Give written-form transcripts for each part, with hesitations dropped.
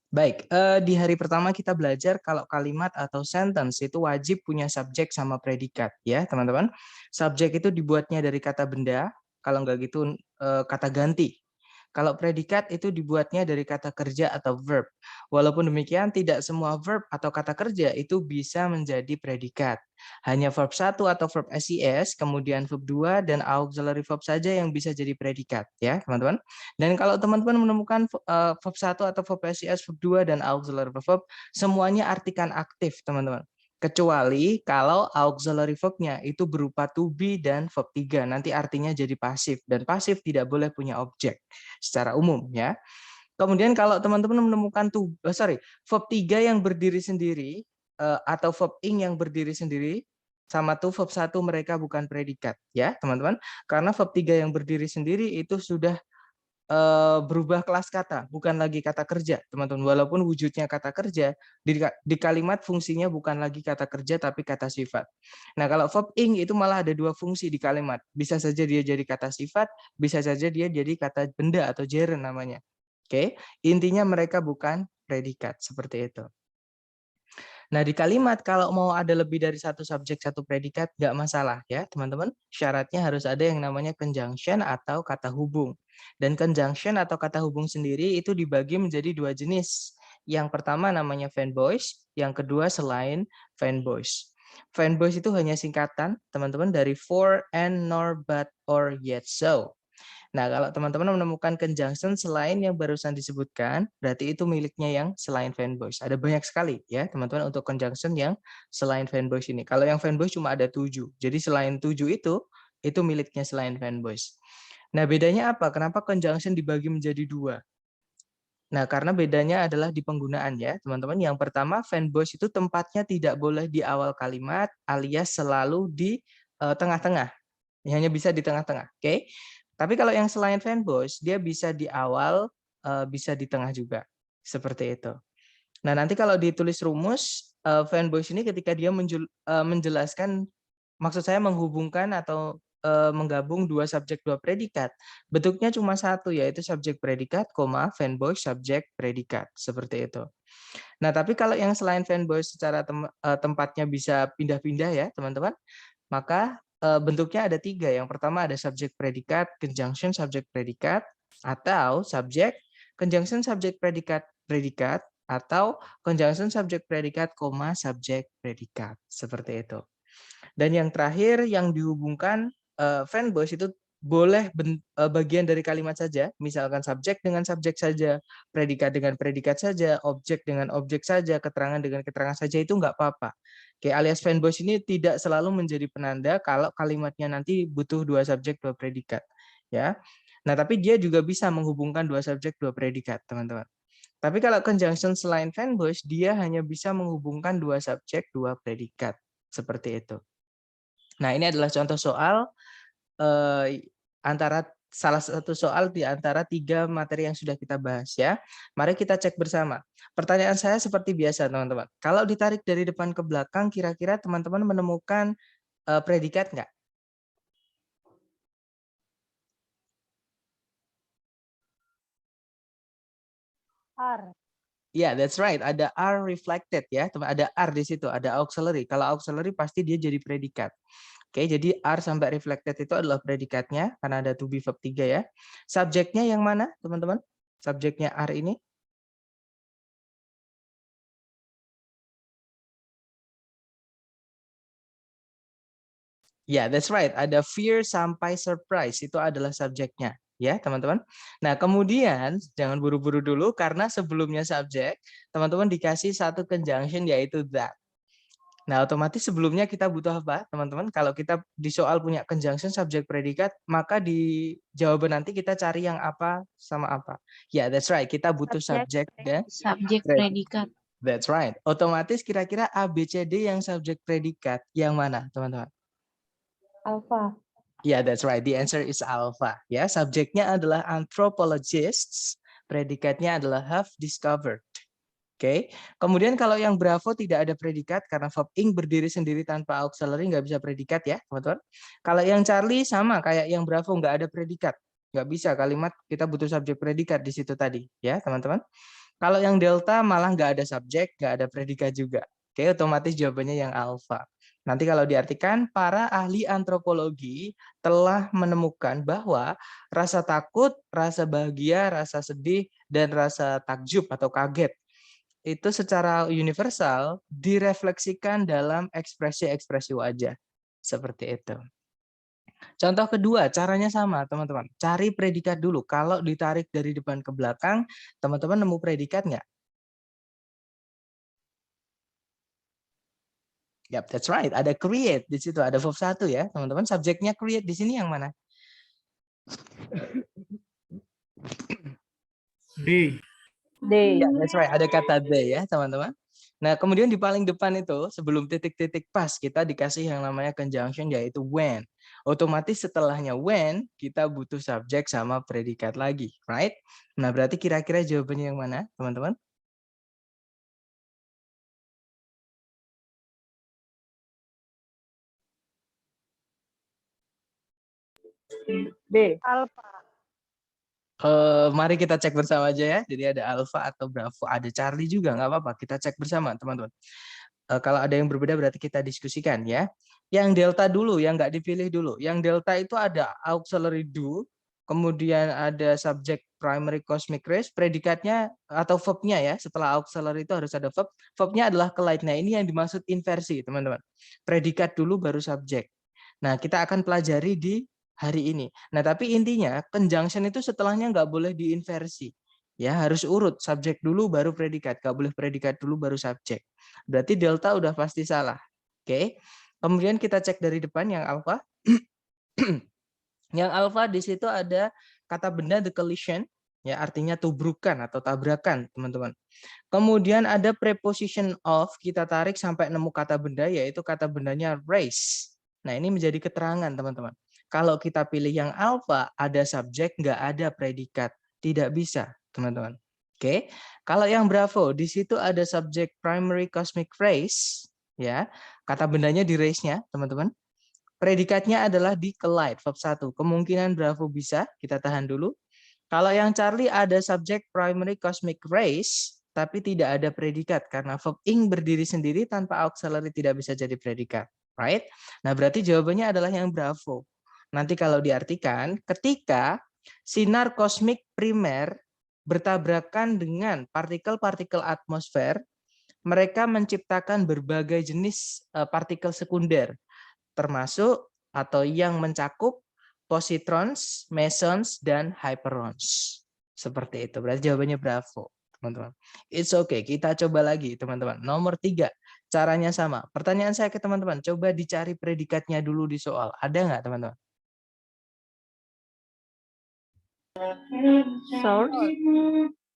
Baik, di hari pertama kita belajar kalau kalimat atau sentence itu wajib punya subjek sama predikat, ya teman-teman. Subjek itu dibuatnya dari kata benda, kalau nggak gitu kata ganti. Kalau predikat itu dibuatnya dari kata kerja atau verb. Walaupun demikian, tidak semua verb atau kata kerja itu bisa menjadi predikat. Hanya verb 1 atau verb SIS, kemudian verb 2, dan auxiliary verb saja yang bisa jadi predikat, ya teman-teman. Dan kalau teman-teman menemukan verb 1 atau verb SIS, verb 2, dan auxiliary verb, semuanya artikan aktif, teman-teman. Kecuali kalau auxiliary verb-nya itu berupa to be dan verb 3, nanti artinya jadi pasif, dan pasif tidak boleh punya objek secara umum, ya. Kemudian kalau teman-teman menemukan verb 3 yang berdiri sendiri atau verb ing yang berdiri sendiri sama tuh verb 1 mereka bukan predikat, ya teman-teman. Karena verb 3 yang berdiri sendiri itu sudah berubah kelas kata, bukan lagi kata kerja, teman-teman. Walaupun wujudnya kata kerja, di kalimat fungsinya bukan lagi kata kerja, tapi kata sifat. Nah, kalau verb ing itu malah ada dua fungsi di kalimat. Bisa saja dia jadi kata sifat, bisa saja dia jadi kata benda atau gerund namanya. Oke, intinya mereka bukan predikat, seperti itu. Nah, di kalimat kalau mau ada lebih dari satu subjek, satu predikat, nggak masalah ya, teman-teman. Syaratnya harus ada yang namanya conjunction atau kata hubung. Dan conjunction atau kata hubung sendiri itu dibagi menjadi dua jenis. Yang pertama namanya fanboys, yang kedua selain fanboys. Fanboys itu hanya singkatan, teman-teman, dari for, and, nor, but, or, yet, so. Nah, kalau teman-teman menemukan conjunction selain yang barusan disebutkan, berarti itu miliknya yang selain fanboys. Ada banyak sekali ya, teman-teman, untuk conjunction yang selain fanboys ini. Kalau yang fanboys cuma ada 7. Jadi selain 7 itu miliknya selain fanboys. Nah, bedanya apa? Kenapa conjunction dibagi menjadi 2? Nah, karena bedanya adalah di penggunaan ya, teman-teman. Yang pertama, fanboys itu tempatnya tidak boleh di awal kalimat alias selalu di tengah-tengah. Hanya bisa di tengah-tengah, oke? Tapi kalau yang selain fanboys, dia bisa di awal, bisa di tengah juga, seperti itu. Nah, nanti kalau ditulis rumus, fanboys ini ketika dia menjelaskan, maksud saya menghubungkan atau menggabung dua subjek, dua predikat, bentuknya cuma satu, yaitu subjek predikat, fanboy subjek predikat, seperti itu. Nah, tapi kalau yang selain fanboys secara tempatnya bisa pindah-pindah ya, teman-teman, maka bentuknya ada 3. Yang pertama ada subjek predikat, conjunction subjek predikat, atau subjek, conjunction subjek predikat, predikat, atau conjunction subjek predikat, subjek predikat. Seperti itu. Dan yang terakhir yang dihubungkan fanboys itu boleh bagian dari kalimat saja, misalkan subjek dengan subjek saja, predikat dengan predikat saja, objek dengan objek saja, keterangan dengan keterangan saja, itu nggak apa-apa. Oke, alias fanboys ini tidak selalu menjadi penanda kalau kalimatnya nanti butuh dua subjek, dua predikat. Ya. Nah, tapi dia juga bisa menghubungkan dua subjek, dua predikat, teman-teman. Tapi kalau conjunction selain fanboys, dia hanya bisa menghubungkan dua subjek, dua predikat. Seperti itu. Nah, ini adalah contoh soal antara salah satu soal di antara 3 materi yang sudah kita bahas ya. Mari kita cek bersama. Pertanyaan saya seperti biasa, teman-teman. Kalau ditarik dari depan ke belakang, kira-kira teman-teman menemukan predikat nggak? R. Ya, yeah, that's right. Ada are reflected ya, teman. Ada are di situ, ada auxiliary. Kalau auxiliary pasti dia jadi predikat. Oke, jadi are sampai reflected itu adalah predikatnya karena ada to be verb 3 ya. Subjeknya yang mana, teman-teman? Subjeknya are ini? Ya, yeah, that's right. Ada fear sampai surprise itu adalah subjeknya, ya, teman-teman. Nah, kemudian jangan buru-buru dulu karena sebelumnya subjek, teman-teman dikasih satu conjunction yaitu that. Nah, otomatis sebelumnya kita butuh apa, teman-teman? Kalau kita di soal punya conjunction subjek predikat, maka di jawaban nanti kita cari yang apa sama apa. Ya, yeah, that's right. Kita butuh subjek dan Subjek predikat. predikat. That's right. Otomatis kira-kira A, B, C, D yang subjek predikat yang mana, teman-teman? Alpha. Yeah, that's right. The answer is alpha. Ya, subjeknya adalah anthropologists, predikatnya adalah have discovered. Oke. Kemudian kalau yang Bravo tidak ada predikat karena verb ing berdiri sendiri tanpa auxiliary, nggak bisa predikat ya, teman-teman. Kalau yang Charlie sama kayak yang Bravo, nggak ada predikat. Nggak bisa, kalimat kita butuh subjek predikat di situ tadi, ya, teman-teman. Kalau yang delta malah nggak ada subjek, nggak ada predikat juga. Oke, otomatis jawabannya yang alfa. Nanti kalau diartikan, para ahli antropologi telah menemukan bahwa rasa takut, rasa bahagia, rasa sedih, dan rasa takjub atau kaget itu secara universal direfleksikan dalam ekspresi-ekspresi wajah. Seperti itu. Contoh kedua, caranya sama, teman-teman. Cari predikat dulu. Kalau ditarik dari depan ke belakang, teman-teman nemu predikat nggak? Yap, that's right. Ada create di situ, ada verb 1 ya, teman-teman. Subjeknya create di sini yang mana? D. D. Ya, that's right. Ada kata the ya, teman-teman. Nah, kemudian di paling depan itu, sebelum titik-titik pas, kita dikasih yang namanya conjunction, yaitu when. Otomatis setelahnya when, kita butuh subjek sama predikat lagi, right? Nah, berarti kira-kira jawabannya yang mana, teman-teman? B. Alfa. Mari kita cek bersama aja ya. Jadi ada Alpha atau Bravo, ada Charlie juga, nggak apa-apa. Kita cek bersama, teman-teman. Kalau ada yang berbeda berarti kita diskusikan ya. Yang delta dulu, yang nggak dipilih dulu. Yang delta itu ada auxiliary do, kemudian ada subject primary cosmic rays, predikatnya atau verb-nya ya. Setelah auxiliary itu harus ada verb. Verb-nya adalah collide. Nah, ini yang dimaksud inversi, teman-teman. Predikat dulu baru subjek. Nah, kita akan pelajari di hari ini. Nah, tapi intinya conjunction itu setelahnya nggak boleh diinversi. Ya, harus urut. Subjek dulu baru predikat. Nggak boleh predikat dulu baru subjek. Berarti delta udah pasti salah. Oke. Kemudian kita cek dari depan yang alpha. Yang alpha di situ ada kata benda the collision, ya artinya tubrukan atau tabrakan, teman-teman. Kemudian ada preposition of, kita tarik sampai nemu kata benda, yaitu kata bendanya race. Nah, ini menjadi keterangan, teman-teman. Kalau kita pilih yang alpha, ada subjek, nggak ada predikat. Tidak bisa, teman-teman. Oke, kalau yang bravo, di situ ada subjek primary cosmic race, ya. Kata bendanya di race-nya, teman-teman. Predikatnya adalah di collide, verb 1. Kemungkinan bravo bisa, kita tahan dulu. Kalau yang Charlie ada subjek primary cosmic race, tapi tidak ada predikat karena verb ing berdiri sendiri tanpa auxiliary tidak bisa jadi predikat, right? Nah, berarti jawabannya adalah yang bravo. Nanti kalau diartikan, ketika sinar kosmik primer bertabrakan dengan partikel-partikel atmosfer, mereka menciptakan berbagai jenis partikel sekunder, termasuk atau yang mencakup positrons, mesons, dan hyperons. Seperti itu. Berarti jawabannya bravo, teman-teman. It's okay. Kita coba lagi, teman-teman. Nomor 3. Caranya sama. Pertanyaan saya ke teman-teman, coba dicari predikatnya dulu di soal. Ada nggak, teman-teman? Source.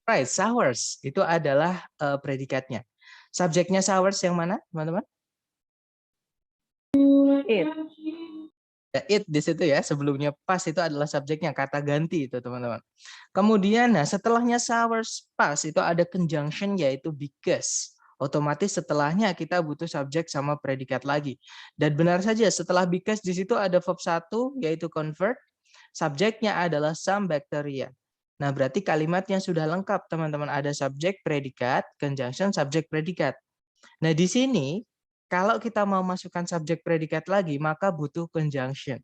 Right, sours. Itu adalah predikatnya. Subjeknya sours yang mana, teman-teman? It. Ya, it di situ ya, sebelumnya pas itu adalah subjeknya, kata ganti itu teman-teman. Kemudian nah setelahnya sours pas itu ada conjunction yaitu because. Otomatis setelahnya kita butuh subjek sama predikat lagi. Dan benar saja setelah because di situ ada verb 1 yaitu convert, subjeknya adalah some bacteria. Nah, berarti kalimatnya sudah lengkap teman-teman, ada subjek, predikat, conjunction, subjek, predikat. Nah, di sini kalau kita mau masukkan subjek predikat lagi, maka butuh conjunction.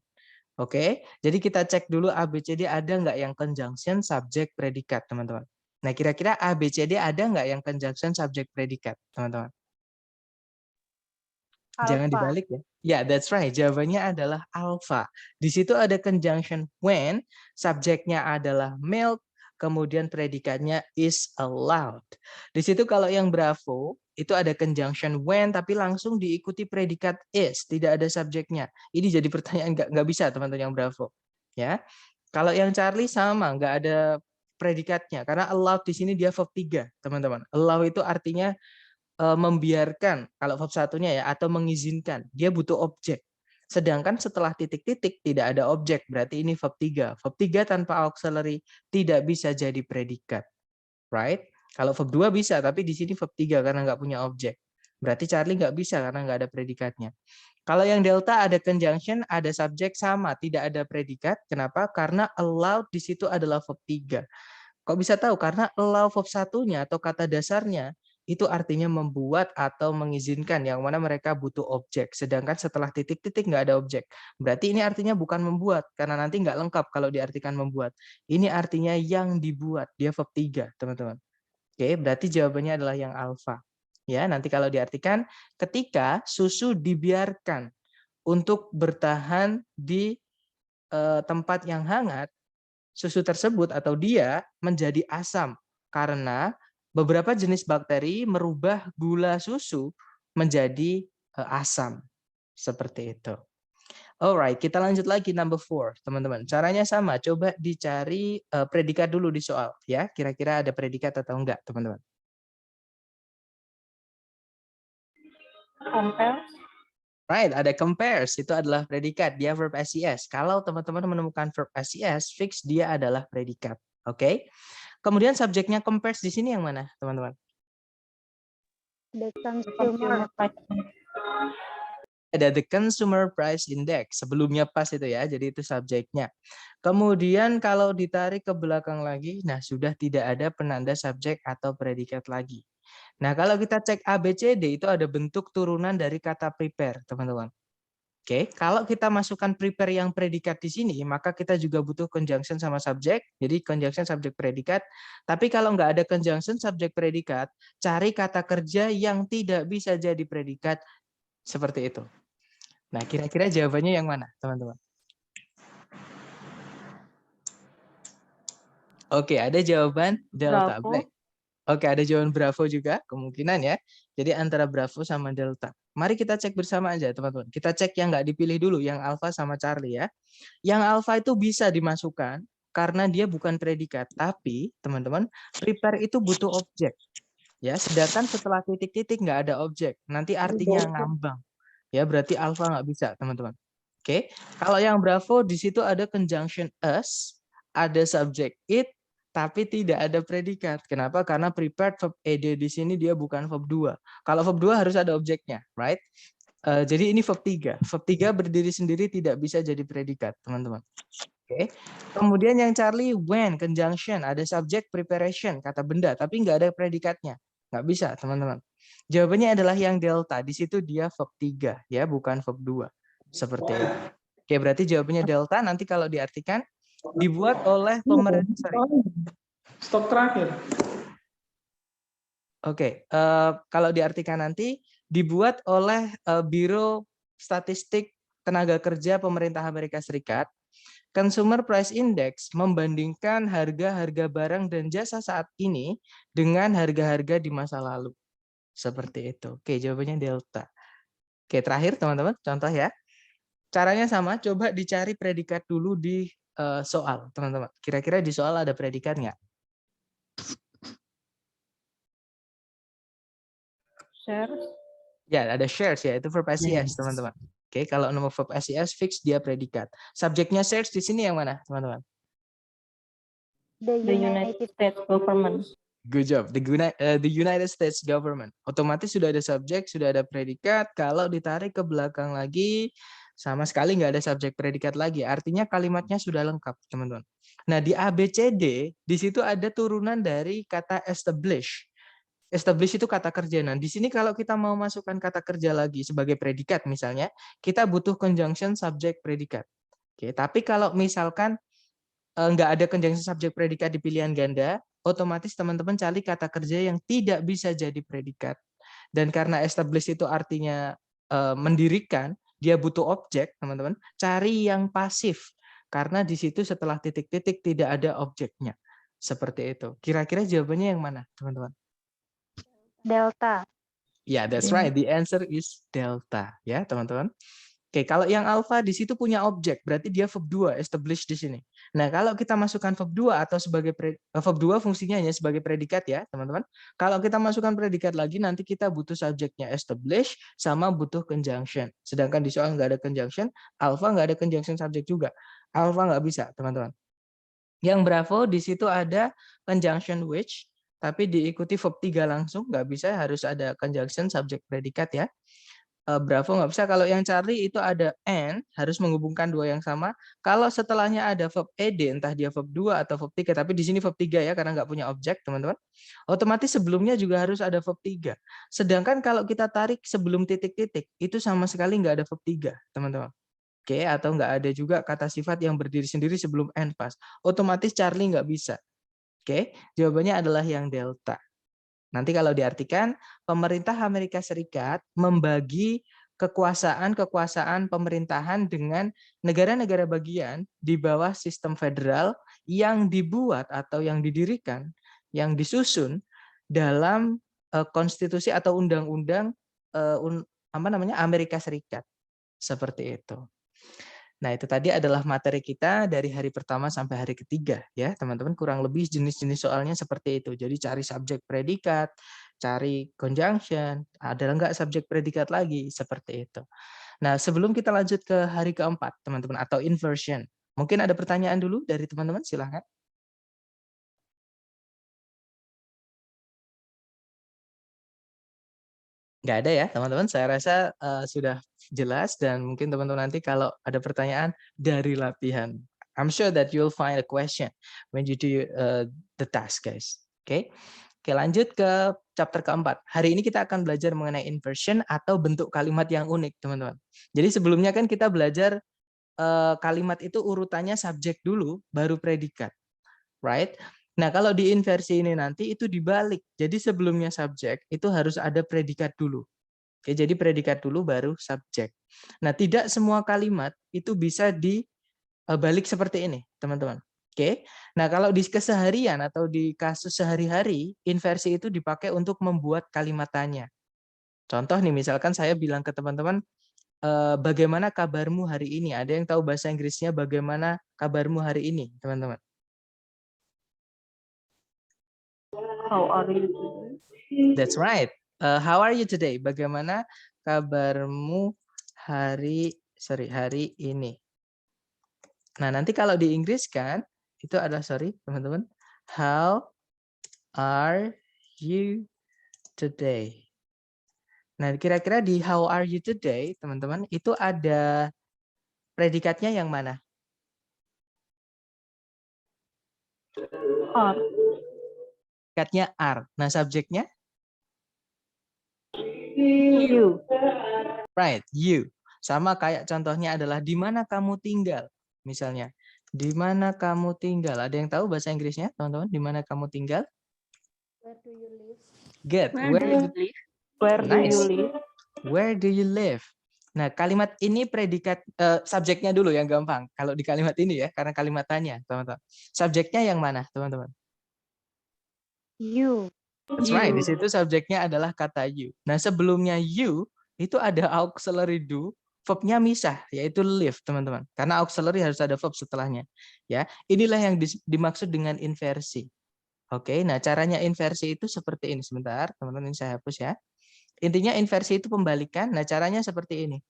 Oke, jadi kita cek dulu ABCD ada nggak yang conjunction subjek predikat, teman-teman. Nah, kira-kira ABCD ada nggak yang conjunction subjek predikat, teman-teman? Jangan Alpha. dibalik ya. Ya, that's right. Jawabannya adalah alpha. Di situ ada conjunction when, subjeknya adalah milk, kemudian predikatnya is allowed. Di situ kalau yang bravo, itu ada conjunction when, tapi langsung diikuti predikat is, tidak ada subjeknya. Ini jadi pertanyaan nggak bisa teman-teman yang bravo. Ya, kalau yang Charlie sama, nggak ada predikatnya, karena allowed di sini dia verb 3, teman-teman. Allow itu artinya membiarkan kalau verb satunya ya atau mengizinkan, dia butuh objek. Sedangkan setelah titik-titik tidak ada objek, berarti ini verb 3. Verb 3 tanpa auxiliary tidak bisa jadi predikat. Right? Kalau verb 2 bisa, tapi di sini verb 3 karena nggak punya objek. Berarti Charlie nggak bisa karena nggak ada predikatnya. Kalau yang delta ada conjunction, ada subjek sama, tidak ada predikat. Kenapa? Karena allowed di situ adalah verb 3. Kok bisa tahu? Karena allow verb satunya atau kata dasarnya itu artinya membuat atau mengizinkan, yang mana mereka butuh objek. Sedangkan setelah titik-titik nggak ada objek. Berarti ini artinya bukan membuat, karena nanti nggak lengkap kalau diartikan membuat. Ini artinya yang dibuat, dia verb 3, teman-teman. Oke, berarti jawabannya adalah yang alfa. Ya, nanti kalau diartikan ketika susu dibiarkan untuk bertahan di tempat yang hangat, susu tersebut atau dia menjadi asam karena beberapa jenis bakteri merubah gula susu menjadi asam. Seperti itu. Alright, kita lanjut lagi number 4, teman-teman. Caranya sama, coba dicari predikat dulu di soal ya. Kira-kira ada predikat atau enggak, teman-teman? Compare. Right, ada compares, itu adalah predikat, dia verb SES. Kalau teman-teman menemukan verb SES, fix dia adalah predikat. Oke. Kemudian subjeknya compares di sini yang mana, teman-teman? The consumer. Ada the consumer price index. Sebelumnya pas itu ya, jadi itu subjeknya. Kemudian kalau ditarik ke belakang lagi, nah sudah tidak ada penanda subjek atau predikat lagi. Nah, kalau kita cek ABCD itu ada bentuk turunan dari kata prepare, teman-teman. Oke, kalau kita masukkan prepare yang predikat di sini, maka kita juga butuh conjunction sama subjek. Jadi conjunction subjek predikat. Tapi kalau nggak ada conjunction subjek predikat, cari kata kerja yang tidak bisa jadi predikat seperti itu. Nah, kira-kira jawabannya yang mana, teman-teman? Oke, ada jawaban delta. Bravo. Black. Oke, ada jawaban Bravo juga, kemungkinan ya. Jadi antara Bravo sama Delta. Mari kita cek bersama aja, teman-teman. Kita cek yang nggak dipilih dulu, yang Alpha sama Charlie ya. Yang Alpha itu bisa dimasukkan karena dia bukan predikat. Tapi, teman-teman, prepare itu butuh objek. Ya, sedangkan setelah titik-titik nggak ada objek. Nanti artinya ngambang. Ya, berarti Alpha nggak bisa, teman-teman. Oke, kalau yang Bravo di situ ada conjunction us, ada subject it, tapi tidak ada predikat. Kenapa? Karena prepared verb ed di sini dia bukan verb 2. Kalau verb 2 harus ada objeknya, right? Jadi ini verb 3. Verb 3 berdiri sendiri tidak bisa jadi predikat, teman-teman. Oke. Kemudian yang Charlie, when, conjunction, ada subject preparation, kata benda, tapi nggak ada predikatnya. Nggak bisa, teman-teman. Jawabannya adalah yang delta. Di situ dia verb 3, ya, bukan verb 2. Seperti itu. Oke, berarti jawabannya delta. Nanti kalau diartikan, dibuat oleh pemerintah. Stok terakhir. Oke, kalau diartikan nanti dibuat oleh Biro Statistik Tenaga Kerja Pemerintah Amerika Serikat. Consumer Price Index membandingkan harga-harga barang dan jasa saat ini dengan harga-harga di masa lalu. Seperti itu. Oke, jawabannya delta. Oke, terakhir teman-teman, contoh ya. Caranya sama, coba dicari predikat dulu di soal, teman-teman. Kira-kira di soal ada predikat nggak? Share. Ya, ada shares ya, itu verb SES, teman-teman. Oke, kalau nomor verb SES fix dia predikat. Subjeknya shares di sini yang mana, teman-teman? The United States government. Good job. The United States government. Otomatis sudah ada subjek, sudah ada predikat. Kalau ditarik ke belakang lagi, sama sekali nggak ada subjek predikat lagi. Artinya kalimatnya sudah lengkap, teman-teman. Nah, di ABCD, di situ ada turunan dari kata establish. Establish itu kata kerja. Nah, di sini kalau kita mau masukkan kata kerja lagi sebagai predikat misalnya, kita butuh conjunction subject predikat. Oke, tapi kalau misalkan nggak ada conjunction subject predikat di pilihan ganda, otomatis teman-teman cari kata kerja yang tidak bisa jadi predikat. Dan karena establish itu artinya mendirikan, dia butuh objek, teman-teman. Cari yang pasif. Karena di situ setelah titik-titik tidak ada objeknya. Seperti itu. Kira-kira jawabannya yang mana, teman-teman? Delta. Ya, yeah, that's right. The answer is delta, ya, teman-teman. Oke, kalau yang alpha di situ punya objek, berarti dia verb 2, establish di sini. Nah, kalau kita masukkan verb 2 atau sebagai verb 2 fungsinya hanya sebagai predikat ya, teman-teman. Kalau kita masukkan predikat lagi, nanti kita butuh subjeknya establish sama butuh conjunction. Sedangkan di soal nggak ada conjunction, alpha nggak ada conjunction subjek juga. Alpha nggak bisa, teman-teman. Yang Bravo di situ ada conjunction which, tapi diikuti verb 3 langsung, nggak bisa, harus ada conjunction subjek predikat ya. Bravo nggak bisa. Kalau yang Charlie itu ada and, harus menghubungkan dua yang sama. Kalau setelahnya ada verb ed, entah dia verb 2 atau verb 3, tapi di sini verb 3 ya, karena nggak punya objek, teman-teman. Otomatis sebelumnya juga harus ada verb 3. Sedangkan kalau kita tarik sebelum titik-titik, itu sama sekali nggak ada verb 3, teman-teman. Oke, atau nggak ada juga kata sifat yang berdiri sendiri sebelum and pas. Otomatis Charlie nggak bisa. Oke, jawabannya adalah yang delta. Nanti kalau diartikan, pemerintah Amerika Serikat membagi kekuasaan pemerintahan dengan negara-negara bagian di bawah sistem federal yang dibuat atau yang didirikan, yang disusun dalam konstitusi atau undang-undang Amerika Serikat. Seperti itu. Nah, itu tadi adalah materi kita dari hari pertama sampai hari ketiga ya, teman-teman. Kurang lebih jenis-jenis soalnya seperti itu. Jadi cari subjek predikat, cari conjunction, ada enggak subjek predikat lagi, seperti itu. Nah, sebelum kita lanjut ke hari keempat, teman-teman, atau inversion. Mungkin ada pertanyaan dulu dari teman-teman, silahkan. Nggak ada ya, teman-teman. Saya rasa sudah jelas dan mungkin teman-teman nanti kalau ada pertanyaan dari latihan. I'm sure that you'll find a question when you do the task, guys. Oke. Oke, lanjut ke chapter keempat. Hari ini kita akan belajar mengenai inversion atau bentuk kalimat yang unik, teman-teman. Jadi sebelumnya kan kita belajar kalimat itu urutannya subjek dulu, baru predikat. Right? Nah, kalau di inversi ini nanti itu dibalik. Jadi sebelumnya subjek itu harus ada predikat dulu. Oke, jadi predikat dulu baru subjek. Nah, tidak semua kalimat itu bisa dibalik seperti ini, teman-teman. Oke. Nah, kalau di keseharian atau di kasus sehari-hari, inversi itu dipakai untuk membuat kalimat tanya. Contoh nih, misalkan saya bilang ke teman-teman, bagaimana kabarmu hari ini? Ada yang tahu bahasa Inggrisnya bagaimana kabarmu hari ini, teman-teman? How are you today? That's right. How are you today? Bagaimana kabarmu hari ini? Nah, nanti kalau di Inggris kan, itu adalah, teman-teman. How are you today? Nah, kira-kira di how are you today, teman-teman, itu ada predikatnya yang mana? Are. Predikatnya are. Nah, subjeknya? You. Right, you. Sama kayak contohnya adalah di mana kamu tinggal, misalnya. Di mana kamu tinggal? Ada yang tahu bahasa Inggrisnya, teman-teman? Di mana kamu tinggal? Where do you live? Good. Where do you live? Where do Nice. you live? Where do you live? Nah, kalimat ini predikat subjeknya dulu yang gampang. Kalau di kalimat ini ya, karena kalimat tanya, teman-teman. Subjeknya yang mana, teman-teman? You. That's right. Di situ subjeknya adalah kata you. Nah, sebelumnya you itu ada auxiliary do, verbnya misah, yaitu live, teman-teman. Karena auxiliary harus ada verb setelahnya. Ya, inilah yang dimaksud dengan inversi. Oke, nah caranya inversi itu seperti ini. Sebentar, teman-teman, ini saya hapus ya. Intinya inversi itu pembalikan. Nah, caranya seperti ini.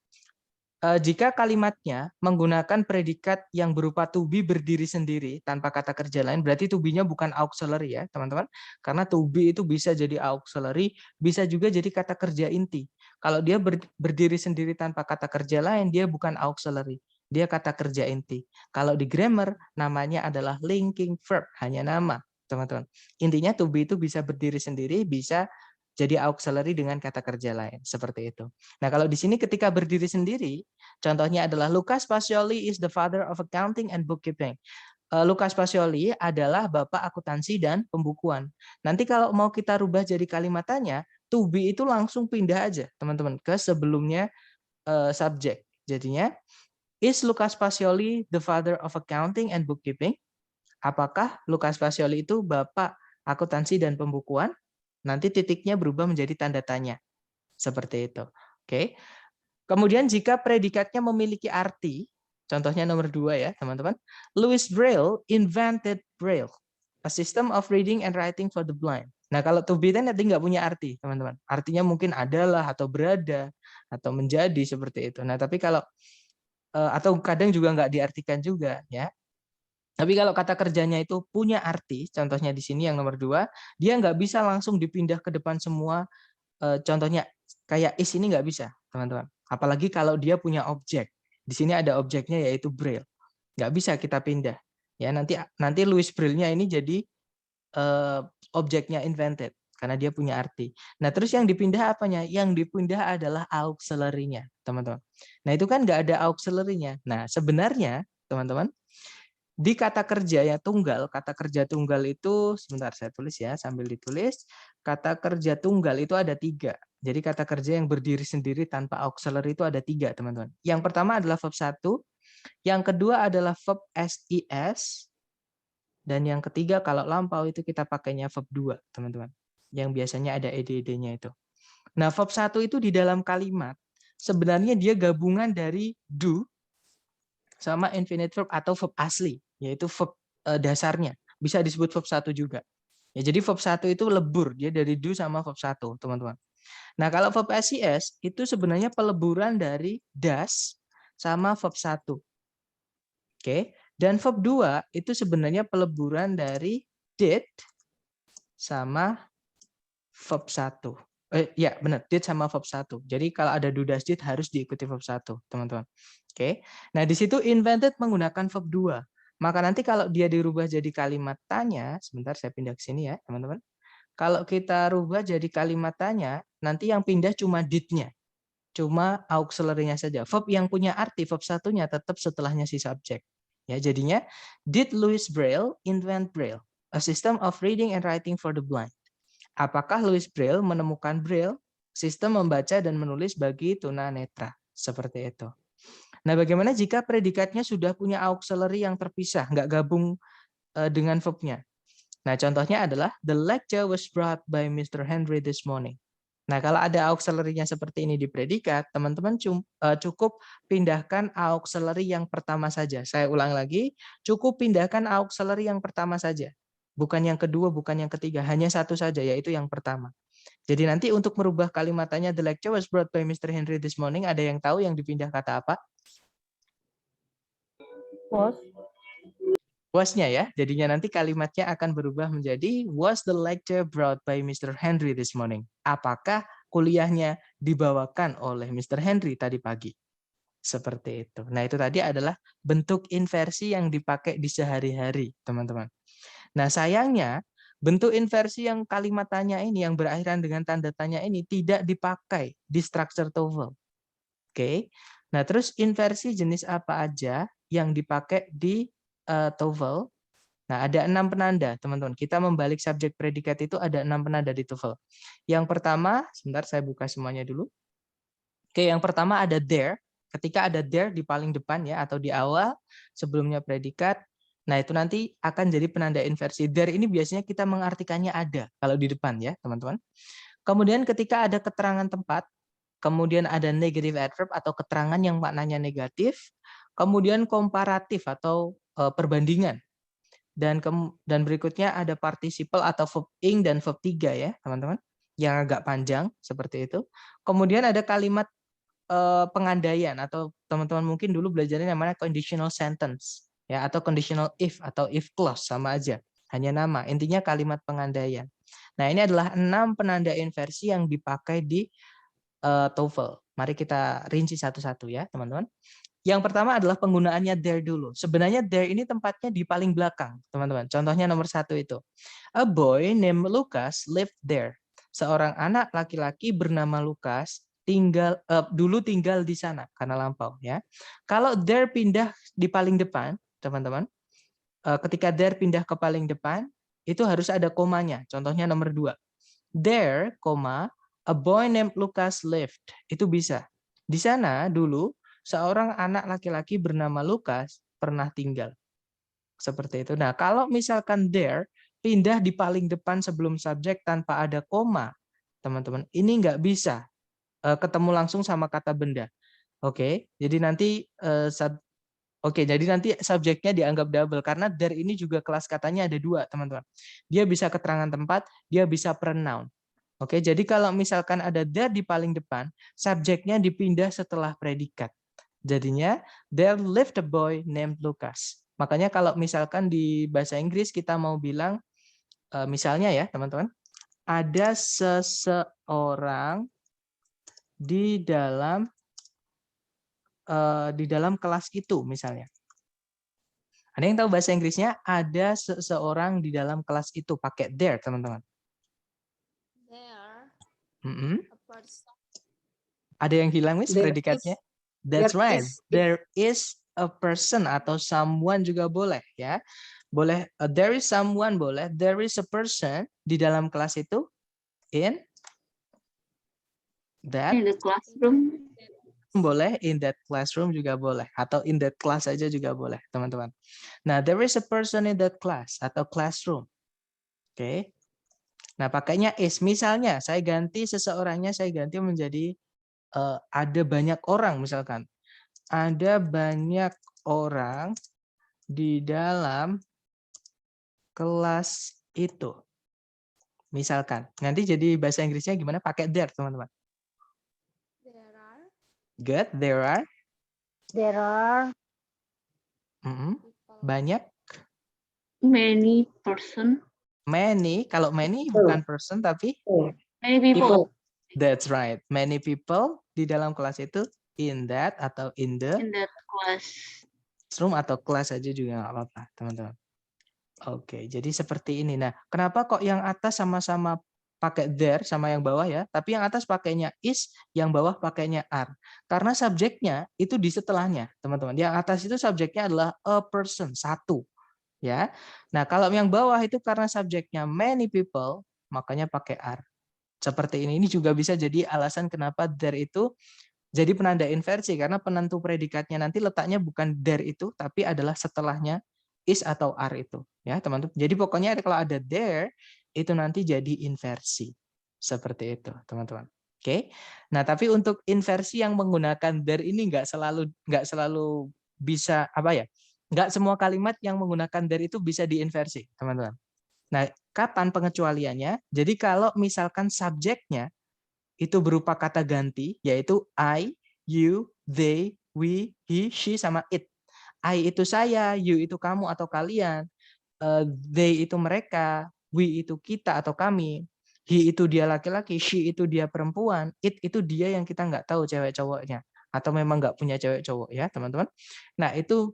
Jika kalimatnya menggunakan predikat yang berupa to be berdiri sendiri tanpa kata kerja lain, berarti to be-nya bukan auxiliary ya, teman-teman. Karena to be itu bisa jadi auxiliary, bisa juga jadi kata kerja inti. Kalau dia berdiri sendiri tanpa kata kerja lain, dia bukan auxiliary, dia kata kerja inti. Kalau di grammar, namanya adalah linking verb, hanya nama, teman-teman. Intinya to be itu bisa berdiri sendiri, bisa jadi auxiliary dengan kata kerja lain, seperti itu. Nah, kalau di sini ketika berdiri sendiri, contohnya adalah Lucas Pacioli is the father of accounting and bookkeeping. Lucas Pacioli adalah bapak akuntansi dan pembukuan. Nanti kalau mau kita rubah jadi kalimat tanya, to be itu langsung pindah aja, teman-teman, ke sebelumnya subjek. Jadinya, is Lucas Pacioli the father of accounting and bookkeeping? Apakah Lucas Pacioli itu bapak akuntansi dan pembukuan? Nanti titiknya berubah menjadi tanda tanya. Seperti itu. Oke. Kemudian jika predikatnya memiliki arti, contohnya nomor 2 ya, teman-teman. Louis Braille invented Braille, a system of reading and writing for the blind. Nah, kalau to be nanti nggak punya arti, teman-teman. Artinya mungkin adalah, atau berada, atau menjadi, seperti itu. Nah, tapi kalau, atau kadang juga nggak diartikan juga, ya. Tapi kalau kata kerjanya itu punya arti, contohnya di sini yang nomor 2, dia nggak bisa langsung dipindah ke depan semua, contohnya kayak is ini nggak bisa, teman-teman. Apalagi kalau dia punya objek. Di sini ada objeknya yaitu Braille. Nggak bisa kita pindah. Ya, nanti Louis Braille-nya ini jadi objeknya invented karena dia punya arti. Nah, terus yang dipindah apanya? Yang dipindah adalah auxiliary-nya, teman-teman. Nah, itu kan nggak ada auxiliary-nya. Nah, sebenarnya, teman-teman, di kata kerja kata kerja tunggal itu, sebentar saya tulis ya, sambil ditulis, kata kerja tunggal itu ada 3. Jadi kata kerja yang berdiri sendiri tanpa auxiliary itu ada 3, teman-teman. Yang pertama adalah verb 1, yang kedua adalah verb SIS, dan yang ketiga kalau lampau itu kita pakainya verb 2, teman-teman. Yang biasanya ada ed-nya itu. Nah, verb 1 itu di dalam kalimat, sebenarnya dia gabungan dari do sama infinite verb atau verb asli, yaitu verb dasarnya. Bisa disebut verb 1 juga. Ya, jadi verb 1 itu lebur, dia dari do sama verb 1, teman-teman. Nah, kalau verb SIS itu sebenarnya peleburan dari does sama verb 1. Oke, dan verb 2 itu sebenarnya peleburan dari did sama verb 1. Ya, benar, did sama verb 1. Jadi kalau ada do, does, did harus diikuti verb 1, teman-teman. Oke. Nah, di situ invented menggunakan verb 2. Maka nanti kalau dia dirubah jadi kalimat tanya, sebentar saya pindah ke sini ya, teman-teman. Kalau kita rubah jadi kalimat tanya, nanti yang pindah cuma did-nya. Cuma auxiliary-nya saja. Verb yang punya arti, verb 1-nya tetap setelahnya si subjek. Ya, jadinya, did Louis Braille invent Braille? A system of reading and writing for the blind. Apakah Louis Braille menemukan Braille, sistem membaca dan menulis bagi tunanetra? Seperti itu. Nah, bagaimana jika predikatnya sudah punya auxiliary yang terpisah, nggak gabung dengan verb-nya? Nah, contohnya adalah, the lecture was brought by Mr. Henry this morning. Nah, kalau ada auxiliary-nya seperti ini di predikat, teman-teman cukup pindahkan auxiliary yang pertama saja. Saya ulang lagi, cukup pindahkan auxiliary yang pertama saja. Bukan yang kedua, bukan yang ketiga, hanya satu saja, yaitu yang pertama. Jadi nanti untuk merubah kalimatnya, the lecture was brought by Mr. Henry this morning, ada yang tahu yang dipindah kata apa? Was-nya ya. Jadinya nanti kalimatnya akan berubah menjadi was the lecture brought by Mr. Henry this morning. Apakah kuliahnya dibawakan oleh Mr. Henry tadi pagi? Seperti itu. Nah, itu tadi adalah bentuk inversi yang dipakai di sehari-hari, teman-teman. Nah, sayangnya bentuk inversi yang kalimat tanya ini yang berakhiran dengan tanda tanya ini tidak dipakai di structure TOEFL. Oke. Nah, terus inversi jenis apa aja yang dipakai di TOEFL? Nah, ada 6 penanda, teman-teman. Kita membalik subjek predikat itu ada 6 penanda di TOEFL. Yang pertama, sebentar saya buka semuanya dulu. Oke, yang pertama ada there. Ketika ada there di paling depan ya atau di awal sebelumnya predikat, nah itu nanti akan jadi penanda inversi. There ini biasanya kita mengartikannya ada kalau di depan ya, teman-teman. Kemudian ketika ada keterangan tempat, kemudian ada negative adverb atau keterangan yang maknanya negatif, kemudian komparatif atau perbandingan. Dan berikutnya ada participle atau verb ing dan verb 3 ya, teman-teman. Yang agak panjang seperti itu. Kemudian ada kalimat pengandaian atau teman-teman mungkin dulu belajarnya namanya conditional sentence ya atau conditional if atau if clause sama aja. Hanya nama, intinya kalimat pengandaian. Nah, ini adalah 6 penanda inversi yang dipakai di TOEFL. Mari kita rinci satu-satu ya, teman-teman. Yang pertama adalah penggunaannya there dulu. Sebenarnya there ini tempatnya di paling belakang, teman-teman. Contohnya nomor 1 itu. A boy named Lucas lived there. Seorang anak laki-laki bernama Lucas dulu tinggal di sana karena lampau ya. Kalau there pindah di paling depan, teman-teman. Ketika there pindah ke paling depan, itu harus ada komanya. Contohnya nomor 2. There, a boy named Lucas lived. Itu bisa. Di sana dulu seorang anak laki-laki bernama Lucas pernah tinggal. Seperti itu. Nah, kalau misalkan there pindah di paling depan sebelum subjek tanpa ada koma, teman-teman, ini nggak bisa ketemu langsung sama kata benda. Oke, jadi nanti jadi nanti subjeknya dianggap double karena there ini juga kelas katanya ada 2, teman-teman. Dia bisa keterangan tempat, dia bisa pronoun. Oke, jadi kalau misalkan ada there di paling depan, subjeknya dipindah setelah predikat. Jadinya, there lived a boy named Lucas. Makanya kalau misalkan di bahasa Inggris kita mau bilang, misalnya ya teman-teman, ada seseorang di dalam kelas itu misalnya. Ada yang tahu bahasa Inggrisnya? Ada seseorang di dalam kelas itu pakai there, teman-teman. There Mm-mm. a person. Ada yang hilang, Miss, There predikatnya? is- That's there right. is- There is a person atau someone juga boleh, ya. Boleh, there is someone boleh, there is a person di dalam kelas itu, in that In the classroom. boleh, in that classroom juga boleh, atau in that class aja juga boleh, teman-teman. Nah, there is a person in that class atau classroom. Oke. Nah, pakainya is. Misalnya, saya ganti seseorangnya, saya ganti menjadi ada banyak orang, misalkan. Ada banyak orang di dalam kelas itu. Misalkan. Nanti jadi bahasa Inggrisnya gimana? Pakai there, teman-teman. There are Good, there are. There are people. Banyak. many person. Many, kalau many bukan person tapi Many people that's right. Many people di dalam kelas itu in that atau in the in that class. room atau kelas aja juga nggak apa-apa, teman-teman. Oke, jadi seperti ini. Nah, kenapa kok yang atas sama-sama pakai there sama yang bawah ya? Tapi yang atas pakainya is, yang bawah pakainya are. Karena subjeknya itu di setelahnya, teman-teman. Yang atas itu subjeknya adalah a person, satu. Ya. Nah, kalau yang bawah itu karena subjeknya many people, makanya pakai are. Seperti ini. Ini juga bisa jadi alasan kenapa there itu jadi penanda inversi karena penentu predikatnya nanti letaknya bukan there itu tapi adalah setelahnya is atau are itu, ya, teman-teman. Jadi pokoknya kalau ada there itu nanti jadi inversi. Seperti itu, teman-teman. Oke. Nah, tapi untuk inversi yang menggunakan there ini nggak selalu bisa apa ya? Nggak semua kalimat yang menggunakan there itu bisa diinversi, teman-teman. Nah, kapan pengecualiannya? Jadi kalau misalkan subjeknya itu berupa kata ganti, yaitu I, you, they, we, he, she, sama it. I itu saya, you itu kamu atau kalian, they itu mereka, we itu kita atau kami, he itu dia laki-laki, she itu dia perempuan, it itu dia yang kita nggak tahu cewek cowoknya, atau memang nggak punya cewek cowok ya teman-teman. Nah itu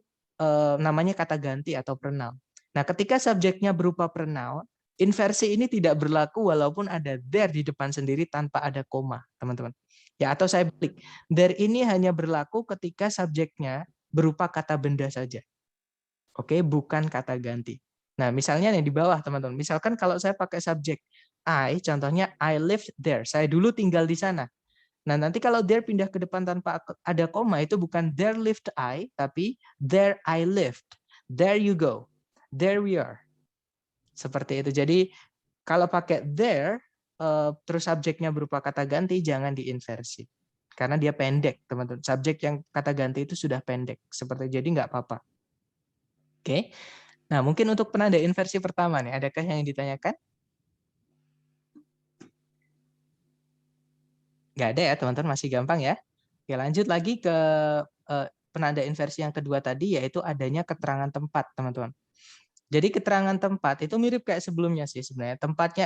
namanya kata ganti atau pronoun. Nah ketika subjeknya berupa pronoun, inversi ini tidak berlaku walaupun ada there di depan sendiri tanpa ada koma, teman-teman. Ya, atau saya balik. There ini hanya berlaku ketika subjeknya berupa kata benda saja. Oke, bukan kata ganti. Nah, misalnya yang di bawah, teman-teman. Misalkan kalau saya pakai subjek I, contohnya I lived there. Saya dulu tinggal di sana. Nah, nanti kalau there pindah ke depan tanpa ada koma, itu bukan there lived I, tapi there I lived. There you go. There we are. Seperti itu. Jadi kalau pakai there terus subjeknya berupa kata ganti jangan diinversi. Karena dia pendek, teman-teman. Subjek yang kata ganti itu sudah pendek. Seperti jadi nggak apa-apa. Oke. Nah, mungkin untuk penanda inversi pertama nih, adakah yang ditanyakan? Nggak ada ya, teman-teman, masih gampang ya. Oke, lanjut lagi ke penanda inversi yang kedua tadi yaitu adanya keterangan tempat, teman-teman. Jadi keterangan tempat itu mirip kayak sebelumnya sih sebenarnya.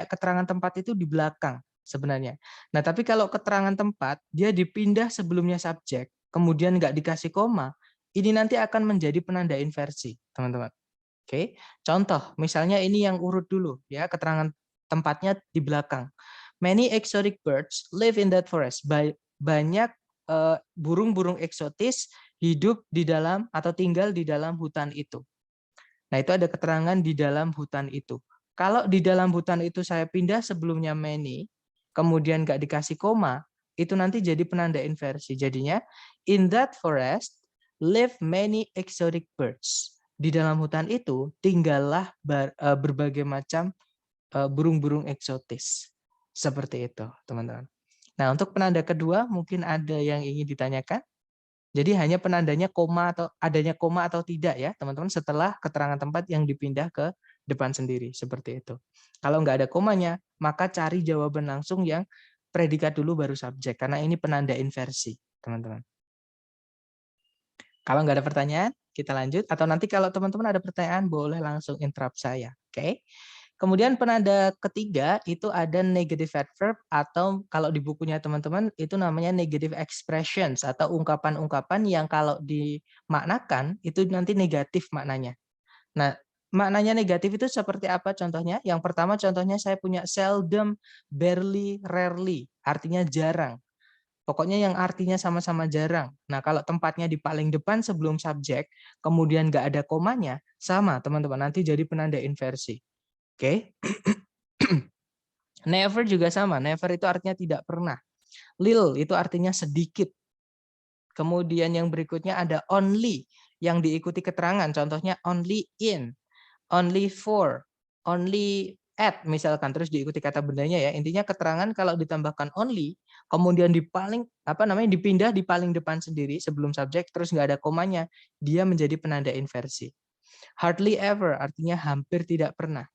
Keterangan tempat itu di belakang sebenarnya. Nah, tapi kalau keterangan tempat dia dipindah sebelumnya subjek, kemudian nggak dikasih koma, ini nanti akan menjadi penanda inversi, teman-teman. Oke, contoh misalnya ini yang urut dulu ya, keterangan tempatnya di belakang. Many exotic birds live in that forest. Banyak burung-burung eksotis hidup di dalam atau tinggal di dalam hutan itu. Nah, itu ada keterangan di dalam hutan itu. Kalau di dalam hutan itu saya pindah sebelumnya many, kemudian nggak dikasih koma, itu nanti jadi penanda inversi. Jadinya, in that forest live many exotic birds. Di dalam hutan itu tinggallah berbagai macam burung-burung eksotis. Seperti itu, teman-teman. Nah, untuk penanda kedua, mungkin ada yang ingin ditanyakan? Jadi hanya penandanya koma atau adanya koma atau tidak ya, teman-teman, setelah keterangan tempat yang dipindah ke depan sendiri, seperti itu. Kalau nggak ada komanya, maka cari jawaban langsung yang predikat dulu baru subjek, karena ini penanda inversi, teman-teman. Kalau nggak ada pertanyaan, kita lanjut. Atau nanti kalau teman-teman ada pertanyaan, boleh langsung interrupt saya. Oke? Kemudian penanda ketiga itu ada negative adverb atau kalau di bukunya teman-teman itu namanya negative expressions atau ungkapan-ungkapan yang kalau dimaknakan itu nanti negatif maknanya. Nah, maknanya negatif itu seperti apa contohnya? Yang pertama contohnya saya punya seldom, barely, rarely, artinya jarang. Pokoknya yang artinya sama-sama jarang. Nah, kalau tempatnya di paling depan sebelum subjek, kemudian nggak ada komanya, sama teman-teman, nanti jadi penanda inversi. Oke. Never juga sama. Never itu artinya tidak pernah. Little itu artinya sedikit. Kemudian yang berikutnya ada only yang diikuti keterangan. Contohnya only in, only for, only at misalkan terus diikuti kata bendanya ya. Intinya keterangan kalau ditambahkan only kemudian dipindah di paling depan sendiri sebelum subjek terus nggak ada komanya, dia menjadi penanda inversi. Hardly ever artinya hampir tidak pernah.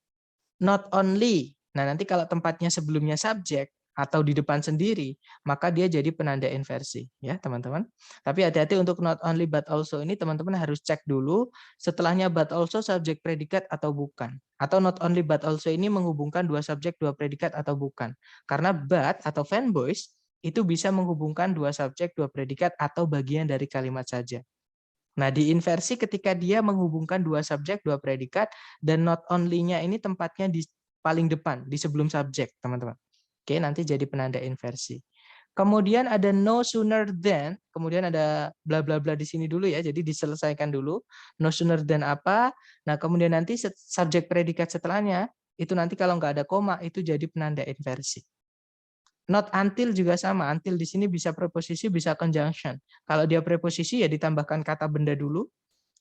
Not only. Nah, nanti kalau tempatnya sebelumnya subjek atau di depan sendiri, maka dia jadi penanda inversi, ya, teman-teman. Tapi hati-hati untuk not only but also ini teman-teman harus cek dulu setelahnya but also subjek predikat atau bukan. Atau not only but also ini menghubungkan dua subjek, dua predikat atau bukan. Karena but atau fanboys itu bisa menghubungkan dua subjek, dua predikat atau bagian dari kalimat saja. Nah, di inversi ketika dia menghubungkan dua subjek, dua predikat, dan not only-nya ini tempatnya di paling depan, di sebelum subjek, teman-teman. Oke, nanti jadi penanda inversi. Kemudian ada no sooner than, kemudian ada bla bla bla di sini dulu ya, jadi diselesaikan dulu. No sooner than apa? Nah, kemudian nanti subjek predikat setelahnya, itu nanti kalau nggak ada koma, itu jadi penanda inversi. Not until juga sama. Until di sini bisa preposisi, bisa conjunction. Kalau dia preposisi ya ditambahkan kata benda dulu.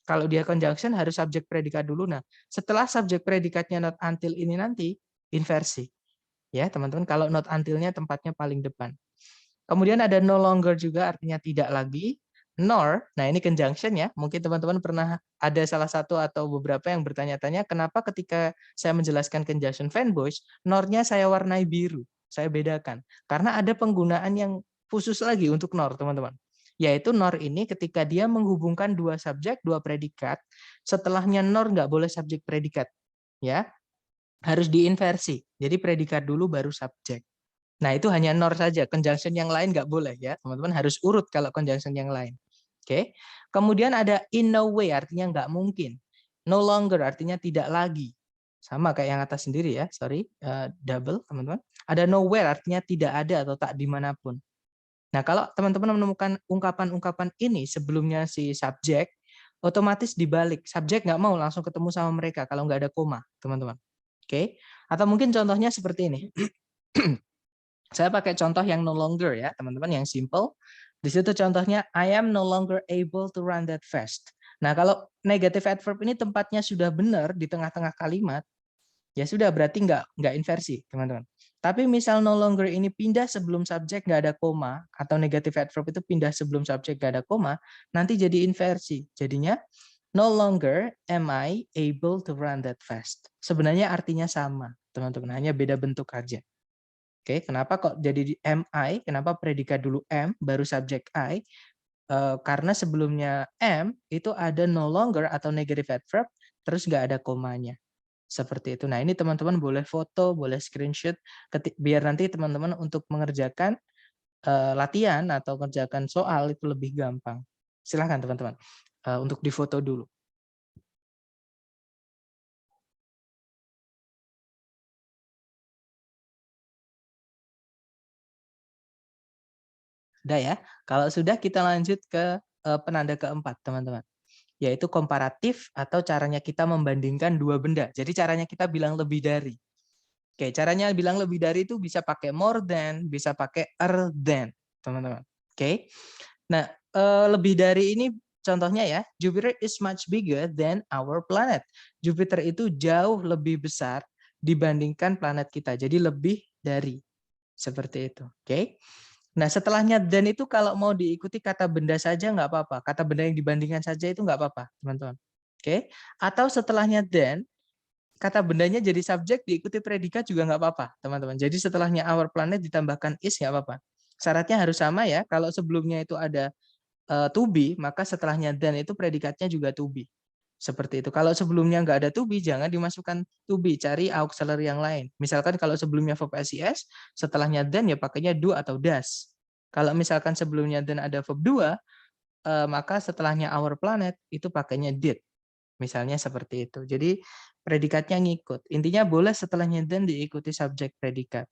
Kalau dia conjunction harus subjek predikat dulu. Nah, setelah subjek predikatnya not until ini nanti inversi. Ya, teman-teman, kalau not until-nya tempatnya paling depan. Kemudian ada no longer juga artinya tidak lagi. Nor, nah ini conjunction ya. Mungkin teman-teman pernah ada salah satu atau beberapa yang bertanya-tanya kenapa ketika saya menjelaskan conjunction fanboys, nor-nya saya warnai biru. Saya bedakan. Karena ada penggunaan yang khusus lagi untuk nor, teman-teman. Yaitu nor ini ketika dia menghubungkan dua subjek, dua predikat, setelahnya nor nggak boleh subjek predikat. Ya, harus diinversi. Jadi predikat dulu baru subjek. Nah, itu hanya nor saja. Conjunction yang lain nggak boleh ya. Teman-teman harus urut kalau conjunction yang lain. Oke. Kemudian ada in no way artinya nggak mungkin. No longer artinya tidak lagi. Sama kayak yang atas sendiri ya, sorry, double teman-teman. Ada nowhere artinya tidak ada atau tak dimanapun. Nah, kalau teman-teman menemukan ungkapan-ungkapan ini sebelumnya si subjek, otomatis dibalik. Subjek nggak mau langsung ketemu sama mereka kalau nggak ada koma, teman-teman. Oke. Atau mungkin contohnya seperti ini. Saya pakai contoh yang no longer ya, teman-teman, yang simple. Di situ contohnya, I am no longer able to run that fast. Nah, kalau negative adverb ini tempatnya sudah benar di tengah-tengah kalimat, ya sudah berarti nggak inversi, teman-teman. Tapi misal no longer ini pindah sebelum subjek nggak ada koma, atau negative adverb itu pindah sebelum subjek nggak ada koma, nanti jadi inversi. Jadinya, no longer am I able to run that fast. Sebenarnya artinya sama, teman-teman, hanya beda bentuk aja. Oke, kenapa kok jadi am I? Kenapa predikat dulu am, baru subjek I? Karena sebelumnya am itu ada no longer atau negative adverb, terus nggak ada komanya. Seperti itu. Nah, ini teman-teman boleh foto, boleh screenshot, biar nanti teman-teman untuk mengerjakan latihan atau mengerjakan soal itu lebih gampang. Silahkan teman-teman untuk difoto dulu. Udah ya. Kalau sudah kita lanjut ke penanda keempat, teman-teman. Yaitu komparatif atau caranya kita membandingkan dua benda. Jadi caranya kita bilang lebih dari. Oke, caranya bilang lebih dari itu bisa pakai more than, bisa pakai than, teman-teman. Oke. Nah, lebih dari ini contohnya ya, Jupiter is much bigger than our planet. Jupiter itu jauh lebih besar dibandingkan planet kita. Jadi lebih dari. Seperti itu. Oke. Nah, setelahnya than itu kalau mau diikuti kata benda saja nggak apa-apa. Kata benda yang dibandingkan saja itu nggak apa-apa, teman-teman. Oke. Atau setelahnya than, kata bendanya jadi subjek diikuti predikat juga nggak apa-apa, teman-teman. Jadi setelahnya our planet ditambahkan is nggak apa-apa. Syaratnya harus sama ya. Kalau sebelumnya itu ada to be, maka setelahnya than itu predikatnya juga to be. Seperti itu. Kalau sebelumnya nggak ada to be, jangan dimasukkan to be, cari auxiliary yang lain. Misalkan kalau sebelumnya verb SES, setelahnya then ya pakainya do atau does. Kalau misalkan sebelumnya then ada verb 2, maka setelahnya our planet itu pakainya did. Misalnya seperti itu. Jadi predikatnya ngikut. Intinya boleh setelahnya then diikuti subjek predikat.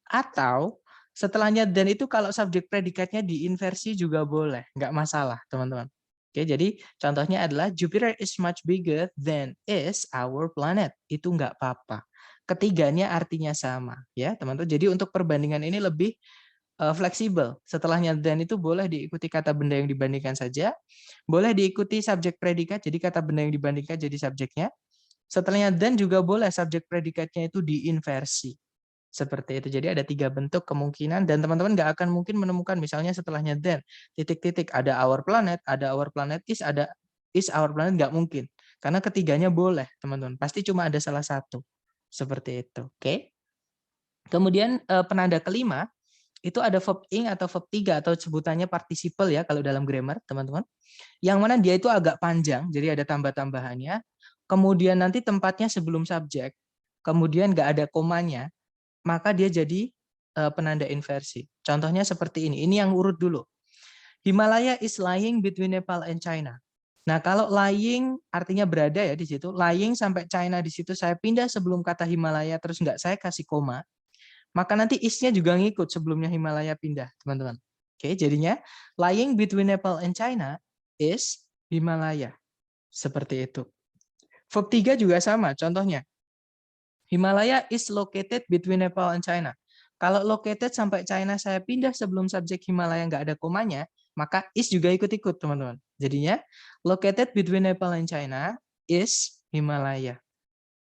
Atau setelahnya then itu kalau subjek predikatnya diinversi juga boleh. Nggak masalah, teman-teman. Oke, jadi contohnya adalah Jupiter is much bigger than is our planet. Itu nggak apa-apa. Ketiganya artinya sama, ya teman-teman. Jadi untuk perbandingan ini lebih fleksibel. Setelahnya than itu boleh diikuti kata benda yang dibandingkan saja, boleh diikuti subjek predikat, jadi kata benda yang dibandingkan jadi subjeknya. Setelahnya than juga boleh subjek predikatnya itu diinversi. Seperti itu. Jadi ada 3 bentuk kemungkinan dan teman-teman nggak akan mungkin menemukan misalnya setelahnya then titik-titik ada our planet is, ada is our planet, nggak mungkin. Karena ketiganya boleh, teman-teman. Pasti cuma ada salah satu. Seperti itu. Oke. Kemudian penanda kelima itu ada verb ing atau verb 3 atau sebutannya participle ya kalau dalam grammar, teman-teman. Yang mana dia itu agak panjang, jadi ada tambah-tambahannya. Kemudian nanti tempatnya sebelum subjek, kemudian nggak ada komanya, maka dia jadi penanda inversi. Contohnya seperti ini. Ini yang urut dulu. Himalaya is lying between Nepal and China. Nah, kalau lying artinya berada ya di situ. Lying sampai China di situ saya pindah sebelum kata Himalaya terus nggak saya kasih koma. Maka nanti is-nya juga ngikut sebelumnya Himalaya pindah, teman-teman. Oke, jadinya lying between Nepal and China is Himalaya. Seperti itu. Verb 3 juga sama, contohnya. Himalaya is located between Nepal and China. Kalau located sampai China saya pindah sebelum subjek Himalaya nggak ada komanya, maka is juga ikut-ikut, teman-teman. Jadinya, located between Nepal and China is Himalaya.